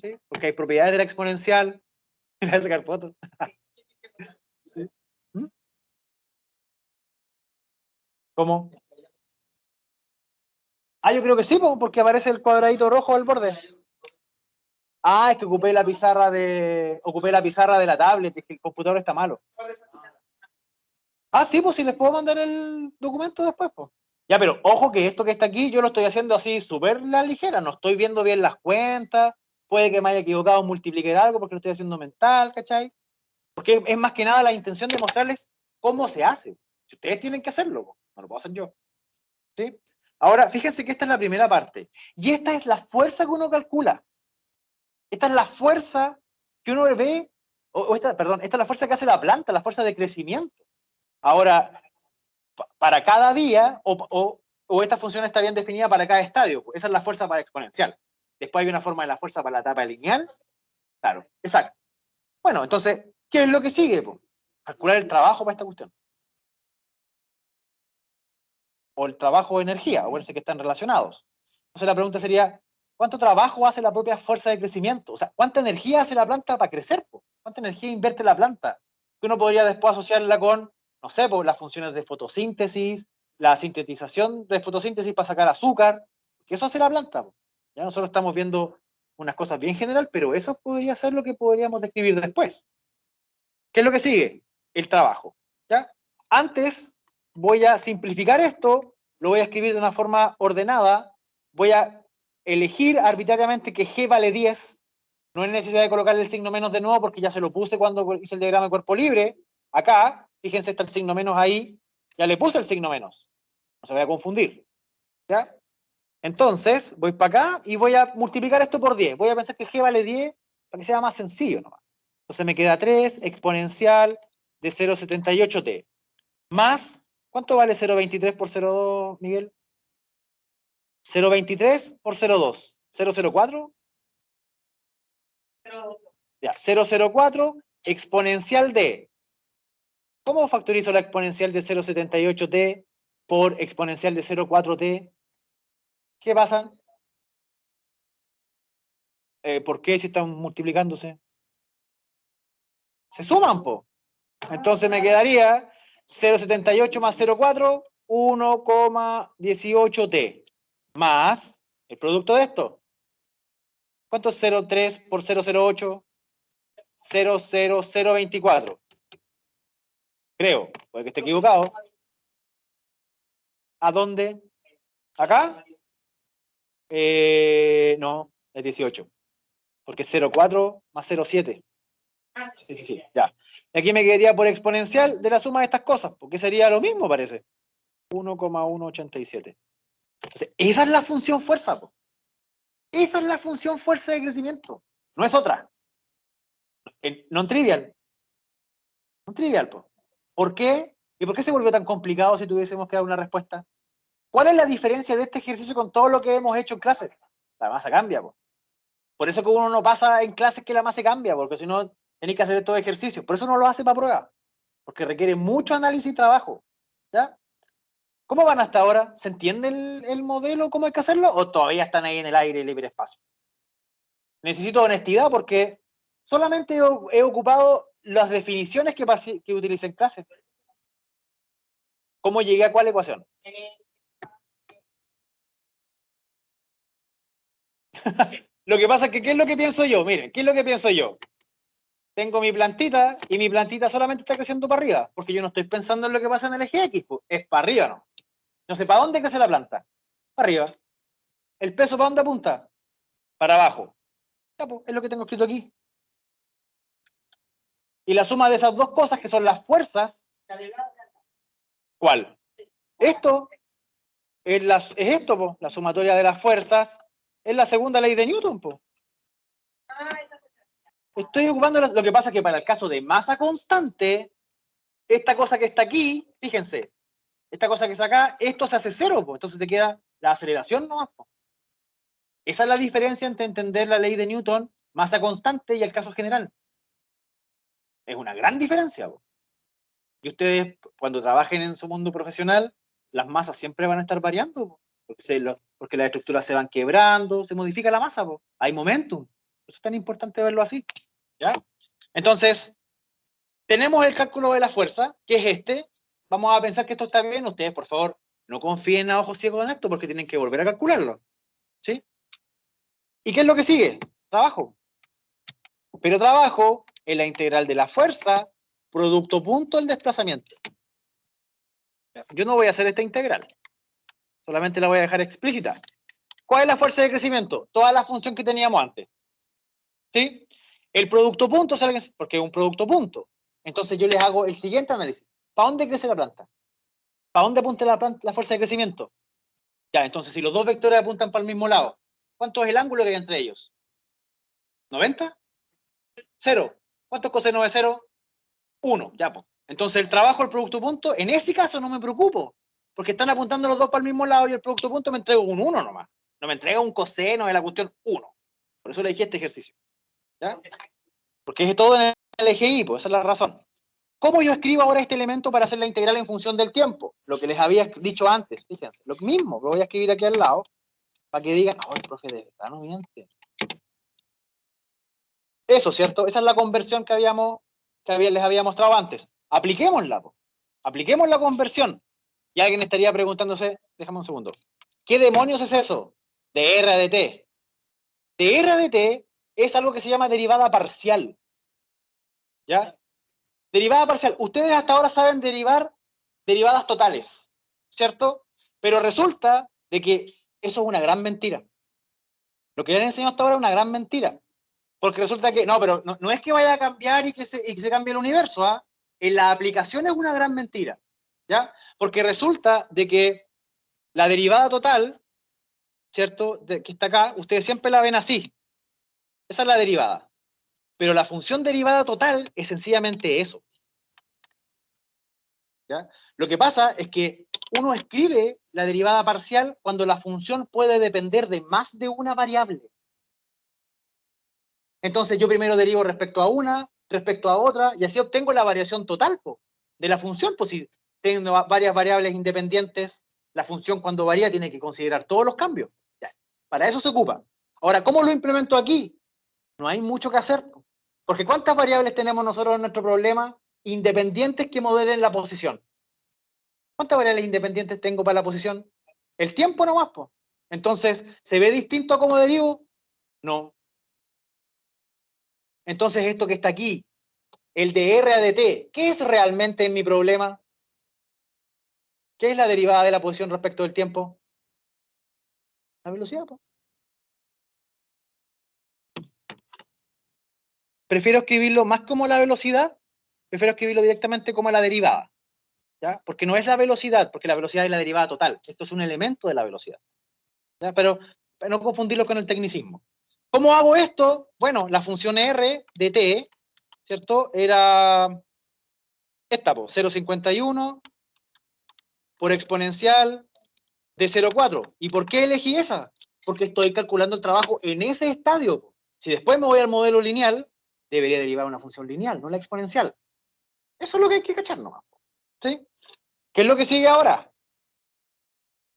¿sí? Porque hay propiedades de la exponencial. Voy a sacar fotos. ¿Sí? ¿Mm? ¿Cómo? Ah, yo creo que sí, porque aparece el cuadradito rojo al borde. Ah, es que ocupé la pizarra de la tablet, es que el computador está malo. Ah, sí, pues si les puedo mandar el documento después, pues. Ya, pero ojo que esto que está aquí yo lo estoy haciendo así súper la ligera, no estoy viendo bien las cuentas, puede que me haya equivocado en multiplicar algo porque lo estoy haciendo mental, ¿cachai? Porque es más que nada la intención de mostrarles cómo se hace. Si ustedes tienen que hacerlo, pues, no lo puedo hacer yo. ¿Sí? Ahora, fíjense que esta es la primera parte. Y esta es la fuerza que uno calcula. Esta es la fuerza que uno ve, perdón, esta es la fuerza que hace la planta, la fuerza de crecimiento. Ahora, para cada día, o esta función está bien definida para cada estadio, esa es la fuerza para exponencial. Después hay una forma de la fuerza para la etapa lineal. Claro, exacto. Bueno, entonces, ¿qué es lo que sigue? Calcular el trabajo para esta cuestión. O el trabajo o energía, o parece que están relacionados. Entonces la pregunta sería, ¿cuánto trabajo hace la propia fuerza de crecimiento? O sea, ¿cuánta energía hace la planta para crecer? ¿Cuánta energía invierte la planta? Que uno podría después asociarla con, no sé, las funciones de fotosíntesis, la sintetización de fotosíntesis para sacar azúcar, que eso hace la planta. Ya nosotros estamos viendo unas cosas bien general, pero eso podría ser lo que podríamos describir después. ¿Qué es lo que sigue? El trabajo. ¿Ya? Antes voy a simplificar esto, lo voy a escribir de una forma ordenada, voy a elegir arbitrariamente que G vale 10, no hay necesidad de colocarle el signo menos de nuevo porque ya se lo puse cuando hice el diagrama de cuerpo libre. Acá, fíjense, está el signo menos ahí, ya le puse el signo menos, no se vaya a confundir. ¿Ya? Entonces, voy para acá y voy a multiplicar esto por 10. Voy a pensar que G vale 10 para que sea más sencillo nomás. Entonces me queda 3 exponencial de 0,78t. Más, ¿cuánto vale 0,23 por 0,2, Miguel? 0,23 por 0,2. ¿0,04? Ya, 0,04 exponencial de. ¿Cómo factorizo la exponencial de 0,78t por exponencial de 0,4t? ¿Qué pasa? ¿Por qué si están multiplicándose? Se suman, po. Entonces me quedaría 0,78 más 0,4, 1,18t. Más el producto de esto. ¿Cuánto es 0,3 por 0,08? 0,0024. Creo, puede que esté equivocado. ¿A dónde? ¿Acá? No, es 18. Porque es 0,4 más 0,7. Sí, ya. Aquí me quedaría por exponencial de la suma de estas cosas, porque sería lo mismo, parece. 1,187. Entonces, esa es la función fuerza, po. Esa es la función fuerza de crecimiento. No es otra. Non-trivial. Non-trivial, po. ¿Por qué? ¿Y por qué se volvió tan complicado si tuviésemos que dar una respuesta? ¿Cuál es la diferencia de este ejercicio con todo lo que hemos hecho en clase? La masa cambia, po. Por eso que uno no pasa en clases que la masa cambia, porque si no tenéis que hacer estos ejercicios. Por eso no lo hace para prueba. Porque requiere mucho análisis y trabajo. ¿Ya? ¿Cómo van hasta ahora? ¿Se entiende el modelo, cómo hay que hacerlo? ¿O todavía están ahí en el aire, libre espacio? Necesito honestidad porque solamente he ocupado las definiciones que utilicé en clase. ¿Cómo llegué a cuál ecuación? Lo que pasa es que, ¿qué es lo que pienso yo? Miren, ¿qué es lo que pienso yo? Tengo mi plantita y mi plantita solamente está creciendo para arriba, porque yo no estoy pensando en lo que pasa en el eje X, pues, es para arriba, ¿no? No sé, ¿para dónde crece la planta? Para arriba. ¿El peso para dónde apunta? Para abajo. Ya, pues, es lo que tengo escrito aquí. Y la suma de esas dos cosas, que son las fuerzas, ¿cuál? Esto es esto, po. La sumatoria de las fuerzas es la segunda ley de Newton, po. Estoy ocupando lo que pasa es que para el caso de masa constante, esta cosa que está aquí, fíjense, esta cosa que está acá, esto se hace cero, po. Entonces te queda la aceleración nomás, po. Esa es la diferencia entre entender la ley de Newton, masa constante, y el caso general. Es una gran diferencia, po. Y ustedes, cuando trabajen en su mundo profesional, las masas siempre van a estar variando, po, porque las estructuras se van quebrando, se modifica la masa, po. Hay momentum. Eso es tan importante verlo así. ¿Ya? Entonces, tenemos el cálculo de la fuerza, que es este. Vamos a pensar que esto está bien. Ustedes, por favor, no confíen a ojos ciegos en esto porque tienen que volver a calcularlo. ¿Sí? ¿Y qué es lo que sigue? Trabajo. Pero trabajo en la integral de la fuerza, producto punto del desplazamiento. Yo no voy a hacer esta integral. Solamente la voy a dejar explícita. ¿Cuál es la fuerza de crecimiento? Toda la función que teníamos antes. ¿Sí? El producto punto, porque es un producto punto. Entonces yo les hago el siguiente análisis. ¿Para dónde crece la planta? ¿Para dónde apunta la fuerza de crecimiento? Ya, entonces si los dos vectores apuntan para el mismo lado, ¿cuánto es el ángulo que hay entre ellos? ¿90? 0. ¿Cuánto es coseno de 0? 1. Ya, pues. Entonces el trabajo del producto punto, en ese caso no me preocupo, porque están apuntando los dos para el mismo lado y el producto punto me entrega un 1 nomás. No me entrega un coseno de la cuestión 1. Por eso le dije este ejercicio. ¿Ya? Porque es todo en el eje Y, pues esa es la razón. ¿Cómo yo escribo ahora este elemento para hacer la integral en función del tiempo? Lo que les había dicho antes, fíjense. Lo mismo que voy a escribir aquí al lado, para que digan, oh, el profe de verdad no miente. Eso, ¿cierto? Esa es la conversión que les había mostrado antes. Apliquémosla, pues. Apliquemos la conversión. Y alguien estaría preguntándose, déjame un segundo, ¿qué demonios es eso? De R a de T. De R a de T es algo que se llama derivada parcial. ¿Ya? Derivada parcial. Ustedes hasta ahora saben derivar derivadas totales, ¿cierto? Pero resulta de que eso es una gran mentira. Lo que le han enseñado hasta ahora es una gran mentira. Porque resulta que, no, pero no es que vaya a cambiar y que se cambie el universo, ¿ah? En la aplicación es una gran mentira, ¿ya? Porque resulta de que la derivada total, ¿cierto? Que está acá, ustedes siempre la ven así. Esa es la derivada. Pero la función derivada total es sencillamente eso, ¿ya? Lo que pasa es que uno escribe la derivada parcial cuando la función puede depender de más de una variable. Entonces yo primero derivo respecto a una, respecto a otra, y así obtengo la variación total de la función. Pues si tengo varias variables independientes, la función cuando varía tiene que considerar todos los cambios. Ya, para eso se ocupa. Ahora, ¿cómo lo implemento aquí? No hay mucho que hacer. Porque ¿cuántas variables tenemos nosotros en nuestro problema independientes que modelen la posición? ¿Cuántas variables independientes tengo para la posición? El tiempo nomás, pues. Entonces, ¿se ve distinto a cómo derivo? No. Entonces, esto que está aquí, el de R a dt, ¿qué es realmente en mi problema? ¿Qué es la derivada de la posición respecto del tiempo? La velocidad, pues. Prefiero escribirlo más como la velocidad, prefiero escribirlo directamente como la derivada, ¿ya? Porque no es la velocidad, porque la velocidad es la derivada total. Esto es un elemento de la velocidad, ¿ya? Pero no confundirlo con el tecnicismo. ¿Cómo hago esto? Bueno, la función R de t, ¿cierto? Era esta, 0,51 por exponencial de 0,4. ¿Y por qué elegí esa? Porque estoy calculando el trabajo en ese estadio. Si después me voy al modelo lineal, debería derivar una función lineal, no la exponencial. Eso es lo que hay que cachar nomás. ¿Sí? ¿Qué es lo que sigue ahora?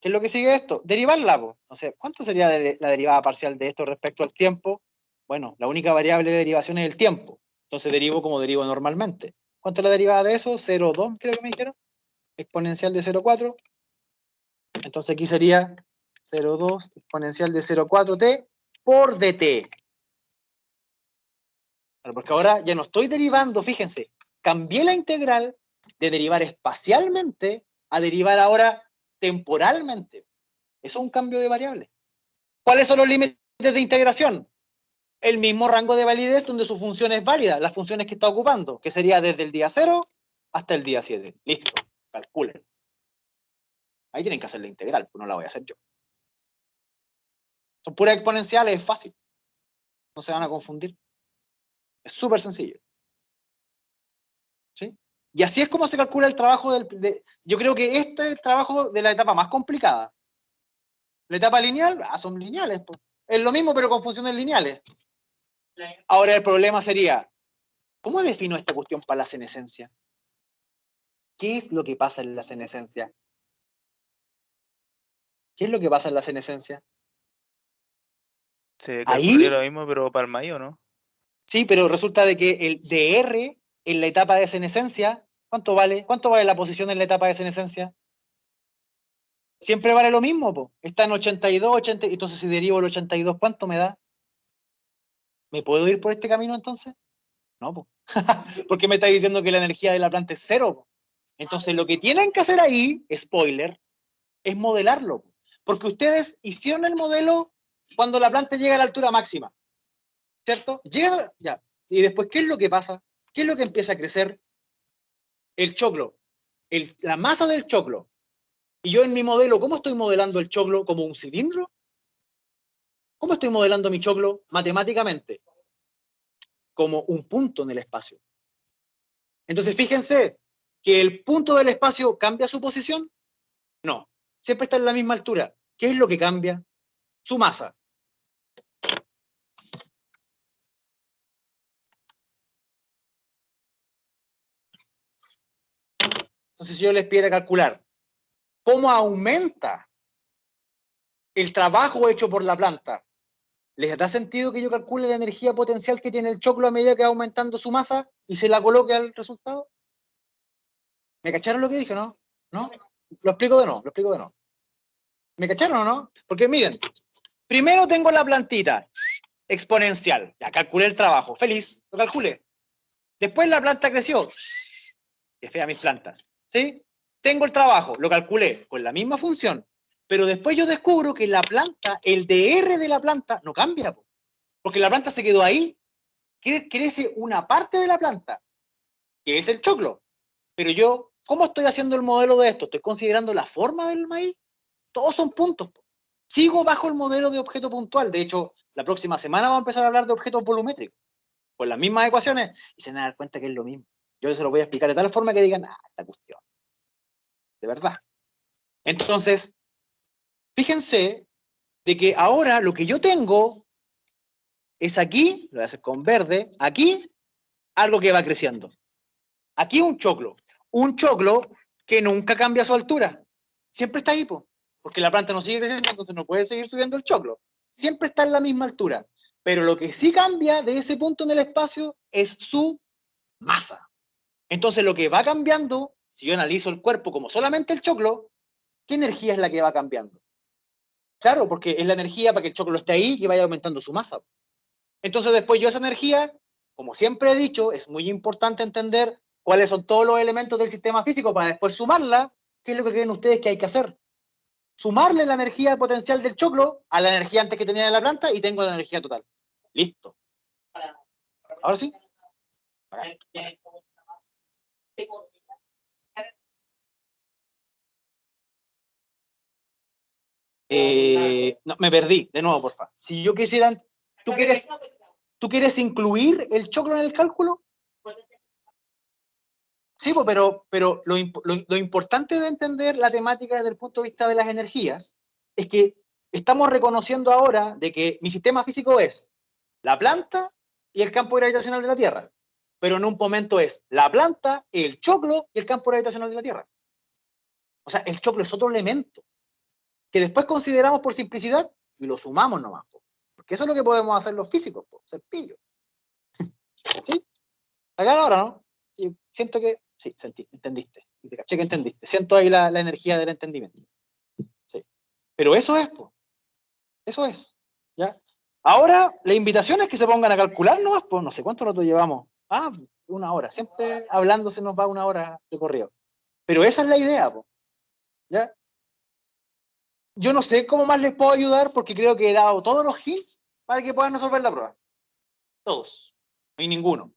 ¿Qué es lo que sigue esto? Derivarla. O sea, ¿cuánto sería la derivada parcial de esto respecto al tiempo? Bueno, la única variable de derivación es el tiempo. Entonces derivo como derivo normalmente. ¿Cuánto es la derivada de eso? 0,2, creo que me dijeron. Exponencial de 0,4. Entonces aquí sería 0,2 exponencial de 0,4t por dt. Porque ahora ya no estoy derivando, fíjense, cambié la integral de derivar espacialmente a derivar ahora temporalmente. Eso es un cambio de variable. ¿Cuáles son los límites de integración? El mismo rango de validez donde su función es válida, las funciones que está ocupando, que sería desde el día 0 hasta el día 7. Listo, calculen. Ahí tienen que hacer la integral, pues no la voy a hacer yo. Son puras exponenciales, es fácil. No se van a confundir. Es súper sencillo. ¿Sí? Y así es como se calcula el trabajo yo creo que este es el trabajo de la etapa más complicada. La etapa lineal, son lineales. Pues. Es lo mismo, pero con funciones lineales. Ahora el problema sería, ¿cómo defino esta cuestión para la senescencia? ¿Qué es lo que pasa en la senescencia? ¿Qué es lo que pasa en la senescencia? Se Ahí, calcularía lo mismo, pero para el maíz, ¿o no? sí, pero resulta de que el dr en la etapa de senescencia, ¿cuánto vale? ¿Cuánto vale la posición en la etapa de senescencia? Siempre vale lo mismo, po. Está en 82, 80, entonces si derivo el 82, ¿cuánto me da? ¿Me puedo ir por este camino entonces? No, po. Porque me está diciendo que la energía de la planta es cero, po. Entonces lo que tienen que hacer ahí, spoiler, es modelarlo. Po. Porque ustedes hicieron el modelo cuando la planta llega a la altura máxima, ¿cierto? Llega, ya. Y después, ¿qué es lo que pasa? ¿Qué es lo que empieza a crecer? El choclo, la masa del choclo. Y yo en mi modelo, ¿cómo estoy modelando el choclo? ¿Como un cilindro? ¿Cómo estoy modelando mi choclo matemáticamente? Como un punto en el espacio. Entonces, fíjense que el punto del espacio cambia su posición. No, siempre está en la misma altura. ¿Qué es lo que cambia? Su masa. Entonces, si yo les pidiera calcular cómo aumenta el trabajo hecho por la planta, ¿les da sentido que yo calcule la energía potencial que tiene el choclo a medida que va aumentando su masa y se la coloque al resultado? ¿Me cacharon lo que dije, no? ¿No? Lo explico de nuevo. ¿Me cacharon o no? Porque miren, primero tengo la plantita exponencial. Ya calculé el trabajo. Feliz, lo calculé. Después la planta creció. que fea mis plantas, ¿sí? Tengo el trabajo, lo calculé con la misma función, pero después yo descubro que la planta, el DR de la planta no cambia, po, porque la planta se quedó ahí, crece una parte de la planta, que es el choclo, pero yo, ¿cómo estoy haciendo el modelo de esto? ¿Estoy considerando la forma del maíz? Todos son puntos, po. Sigo bajo el modelo de objeto puntual, de hecho, la próxima semana vamos a empezar a hablar de objetos volumétricos, con las mismas ecuaciones, y se van a dar cuenta que es lo mismo. Yo se lo voy a explicar de tal forma que digan, esta cuestión. De verdad. Entonces, fíjense de que ahora lo que yo tengo es aquí, lo voy a hacer con verde, aquí, algo que va creciendo. Aquí un choclo que nunca cambia su altura. Siempre está ahí, porque la planta no sigue creciendo, entonces no puede seguir subiendo el choclo. Siempre está en la misma altura. Pero lo que sí cambia de ese punto en el espacio es su masa. Entonces lo que va cambiando, si yo analizo el cuerpo como solamente el choclo, ¿qué energía es la que va cambiando? Claro, porque es la energía para que el choclo esté ahí y vaya aumentando su masa. Entonces después yo esa energía, como siempre he dicho, es muy importante entender cuáles son todos los elementos del sistema físico para después sumarla. ¿Qué es lo que creen ustedes que hay que hacer? Sumarle la energía potencial del choclo a la energía antes que tenía de la planta y tengo la energía total. Listo. Ahora sí. No, me perdí. De nuevo, porfa. Si yo quisiera... ¿Tú quieres incluir el choclo en el cálculo? Sí, pero lo importante de entender la temática desde el punto de vista de las energías es que estamos reconociendo ahora de que mi sistema físico es la planta y el campo gravitacional de la Tierra, pero en un momento es la planta, el choclo y el campo gravitacional de la Tierra. O sea, el choclo es otro elemento que después consideramos por simplicidad y lo sumamos nomás, porque eso es lo que podemos hacer los físicos, ser pillos. ¿Sí? ¿Está claro ahora, no? Y siento que sí, entendiste. Y te caché que entendiste. Siento ahí la energía del entendimiento. Sí. Pero eso es, pues. Eso es. ¿Ya? Ahora, la invitación es que se pongan a calcular nomás, pues no sé cuánto rato llevamos. 1 hora. Siempre hablando se nos va 1 hora de corrido. Pero esa es la idea, pues. ¿Ya? Yo no sé cómo más les puedo ayudar porque creo que he dado todos los hints para que puedan resolver la prueba. Todos. No hay ninguno.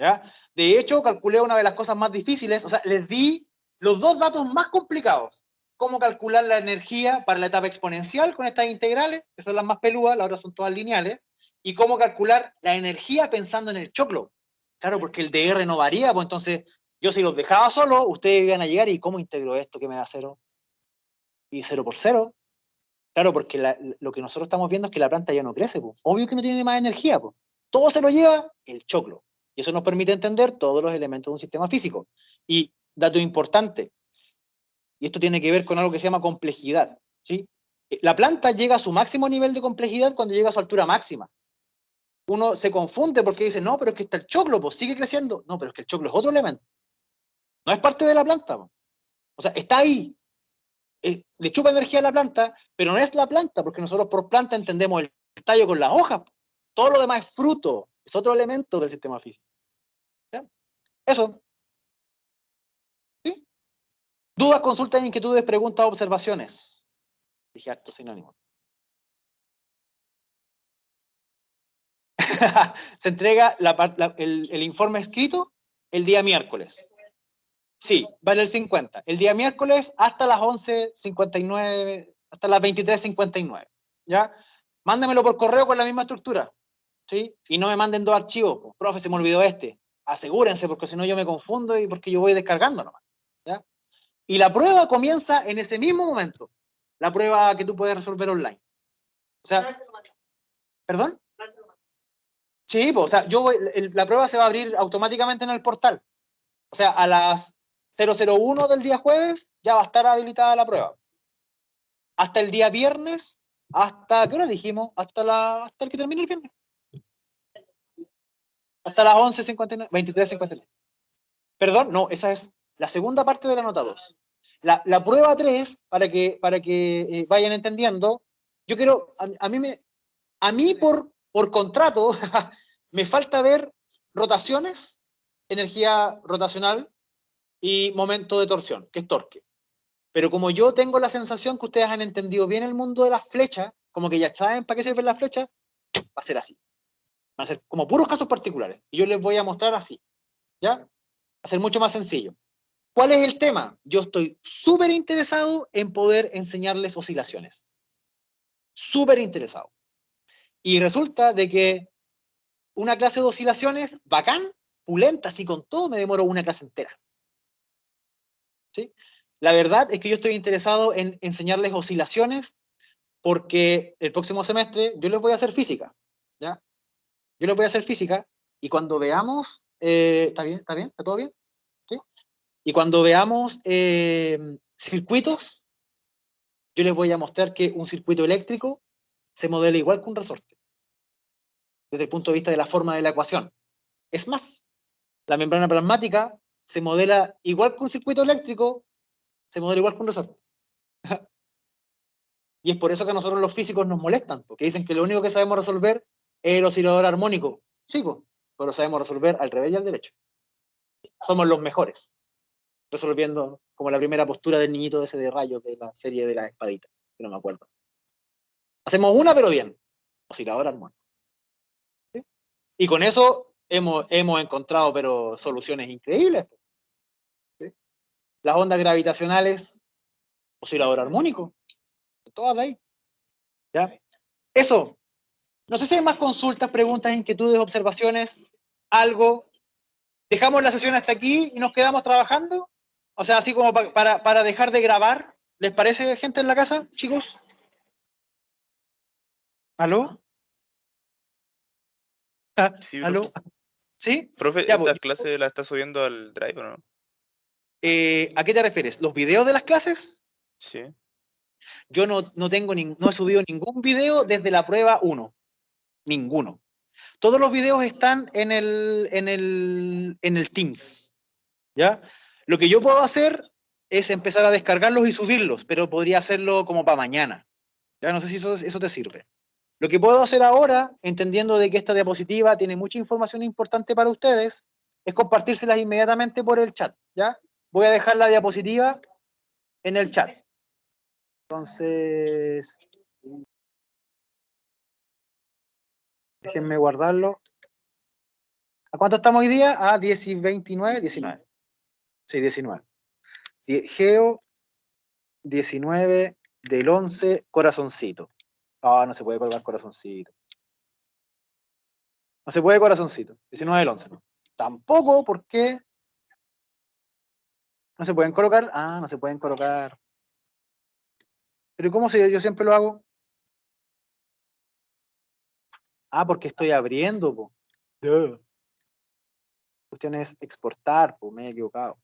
¿Ya? De hecho, calculé una de las cosas más difíciles, o sea, les di los 2 datos más complicados. Cómo calcular la energía para la etapa exponencial con estas integrales, que son las más peludas, las otras son todas lineales, y cómo calcular la energía pensando en el choclo. Claro, porque el DR no varía, pues entonces yo si los dejaba solo, ustedes iban a llegar y ¿cómo integro esto que me da 0? Y 0 por 0. Claro, porque lo que nosotros estamos viendo es que la planta ya no crece, pues. Obvio que no tiene más energía, pues. Todo se lo lleva el choclo. Y eso nos permite entender todos los elementos de un sistema físico. Y dato importante, y esto tiene que ver con algo que se llama complejidad, ¿sí? La planta llega a su máximo nivel de complejidad cuando llega a su altura máxima. Uno se confunde porque dice, no, pero es que está el choclo, pues sigue creciendo. No, pero es que el choclo es otro elemento. No es parte de la planta, pues. O sea, está ahí. Le chupa energía a la planta, pero no es la planta, porque nosotros por planta entendemos el tallo con las hojas. Todo lo demás es fruto, es otro elemento del sistema físico. ¿Ya? Eso. ¿Sí? Dudas, consultas, inquietudes, preguntas, observaciones. Dije acto sinónimo. Se entrega el informe escrito el día miércoles. Sí, vale el 50. El día miércoles hasta las 11:59, hasta las 23:59. ¿Ya? Mándamelo por correo con la misma estructura. ¿Sí? Y no me manden 2 archivos. Pues, profe, se me olvidó este. Asegúrense, porque si no yo me confundo y porque yo voy descargando nomás. ¿Ya? Y la prueba comienza en ese mismo momento. La prueba que tú puedes resolver online. O sea, ¿perdón? Sí, pues, o sea, la prueba se va a abrir automáticamente en el portal. O sea, a las 001 del día jueves ya va a estar habilitada la prueba. Hasta el día viernes, ¿qué hora dijimos? Hasta el que termine el viernes. Hasta las 11:59, 23:59. Perdón, no, esa es la segunda parte de la nota 2. La prueba 3, para que vayan entendiendo, yo quiero, a mí por contrato, me falta ver rotaciones, energía rotacional, y momento de torsión, que es torque. Pero como yo tengo la sensación que ustedes han entendido bien el mundo de las flechas, como que ya saben para qué sirven las flechas, va a ser así. Van a ser como puros casos particulares. Y yo les voy a mostrar así. ¿Ya? Va a ser mucho más sencillo. ¿Cuál es el tema? Yo estoy súper interesado en poder enseñarles oscilaciones. Súper interesado. Y resulta de que una clase de oscilaciones, bacán, pulenta, así con todo, me demoro una clase entera. ¿Sí? La verdad es que yo estoy interesado en enseñarles oscilaciones porque el próximo semestre yo les voy a hacer física. ¿Ya? Yo les voy a hacer física y cuando veamos, ¿está bien? ¿Está bien? ¿Está todo bien? ¿Sí? Y cuando veamos circuitos, yo les voy a mostrar que un circuito eléctrico se modela igual que un resorte, desde el punto de vista de la forma de la ecuación. Es más, la membrana plasmática se modela igual que un circuito eléctrico, se modela igual que un resorte. Y es por eso que a nosotros los físicos nos molestan, porque dicen que lo único que sabemos resolver es el oscilador armónico. Sí, pues, pero lo sabemos resolver al revés y al derecho. Somos los mejores, resolviendo como la primera postura del niñito ese de rayos de la serie de las espaditas, que no me acuerdo. Hacemos una, pero bien. Oscilador armónico. ¿Sí? Y con eso hemos encontrado, pero soluciones increíbles. ¿Sí? Las ondas gravitacionales, oscilador armónico. Todas de ahí. ¿Ya? Eso. No sé si hay más consultas, preguntas, inquietudes, observaciones, algo. ¿Dejamos la sesión hasta aquí y nos quedamos trabajando? O sea, así como para dejar de grabar. ¿Les parece, gente en la casa, chicos? ¿Aló? Sí, ¿Aló? profe. ¿Sí? Profe, Ya, ¿esta pues, clase la está subiendo al Drive o no? ¿a qué te refieres? ¿Los videos de las clases? Sí. Yo no he subido ningún video desde la prueba 1. Ninguno. Todos los videos están en el Teams. ¿Ya? Lo que yo puedo hacer es empezar a descargarlos y subirlos, pero podría hacerlo como para mañana. Ya no sé si eso te sirve. Lo que puedo hacer ahora, entendiendo de que esta diapositiva tiene mucha información importante para ustedes, es compartírselas inmediatamente por el chat. ¿Ya? Voy a dejar la diapositiva en el chat. Entonces, déjenme guardarlo. ¿A cuánto estamos hoy día? A 10 y 29, 19. Sí, 19. Geo, 19 del 11, corazoncito. Ah, no se puede colgar corazoncito. No se puede corazoncito. 19 del 11, ¿no? Tampoco, ¿por qué? No se pueden colocar. Ah, no se pueden colocar. Pero ¿cómo si yo siempre lo hago? Ah, porque estoy abriendo, po. Duh. La cuestión es exportar, po. Me he equivocado.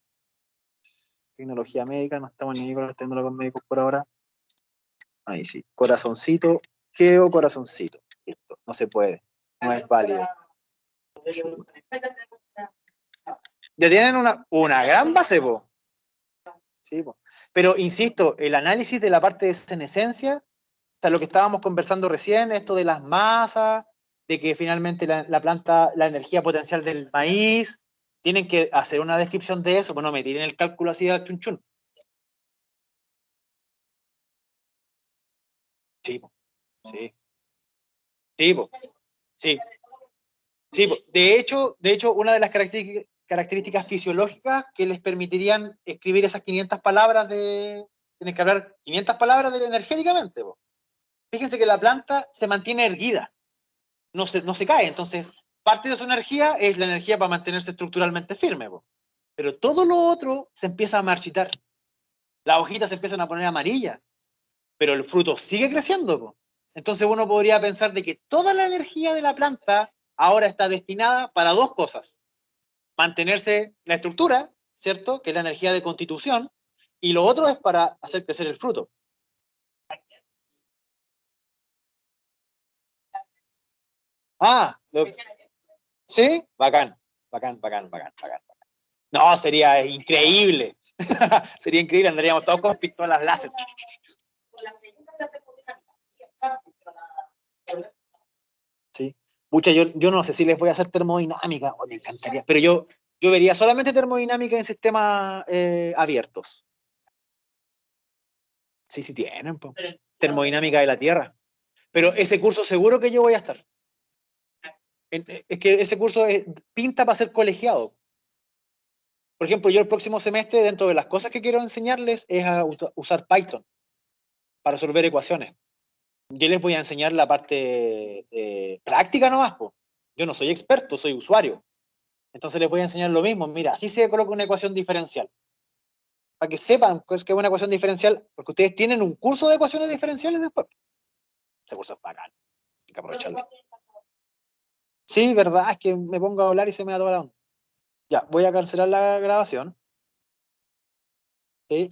Tecnología médica, no estamos ni con los tecnólogos médicos por ahora. Ahí sí. Corazoncito, geo, corazoncito. Listo. No se puede. No es válido. Ya tienen una gran base, po. Sí, po. Pero insisto, el análisis de la parte de senescencia, hasta lo que estábamos conversando recién, esto de las masas, de que finalmente la planta, la energía potencial del maíz, tienen que hacer una descripción de eso, pues no me tiren el cálculo así a chun chun. Sí, po. Sí, sí, po. Sí. Sí, po. De hecho, una de las características fisiológicas que les permitirían escribir esas 500 palabras tienen que hablar 500 palabras energéticamente, po. Fíjense que la planta se mantiene erguida, no se cae, entonces parte de su energía es la energía para mantenerse estructuralmente firme, po. Pero todo lo otro se empieza a marchitar, las hojitas se empiezan a poner amarillas, pero el fruto sigue creciendo, po. Entonces uno podría pensar de que toda la energía de la planta ahora está destinada para dos cosas: mantenerse la estructura, ¿cierto? Que es la energía de constitución, y lo otro es para hacer crecer el fruto. Ah, ¿sí? Bacán, bacán, bacán, bacán, bacán. No, sería increíble. Sería increíble, andaríamos todos con pistolas láser. Sí. Pucha, yo no sé si les voy a hacer termodinámica, me encantaría, pero yo Yo vería solamente termodinámica en sistemas abiertos. Sí tienen, po. Termodinámica de la Tierra. Pero ese curso seguro que yo voy a estar. Es que ese curso pinta para ser colegiado. Por ejemplo, yo el próximo semestre, dentro de las cosas que quiero enseñarles, es a usar Python para resolver ecuaciones. Yo les voy a enseñar la parte práctica nomás, po. Yo no soy experto, soy usuario. Entonces les voy a enseñar lo mismo. Mira, así se coloca una ecuación diferencial. Para que sepan que es una ecuación diferencial, porque ustedes tienen un curso de ecuaciones diferenciales después. Ese curso es bacán. Hay que aprovecharlo. Sí, verdad, es que me pongo a hablar y se me da toda la onda. Ya, voy a cancelar la grabación. ¿Sí?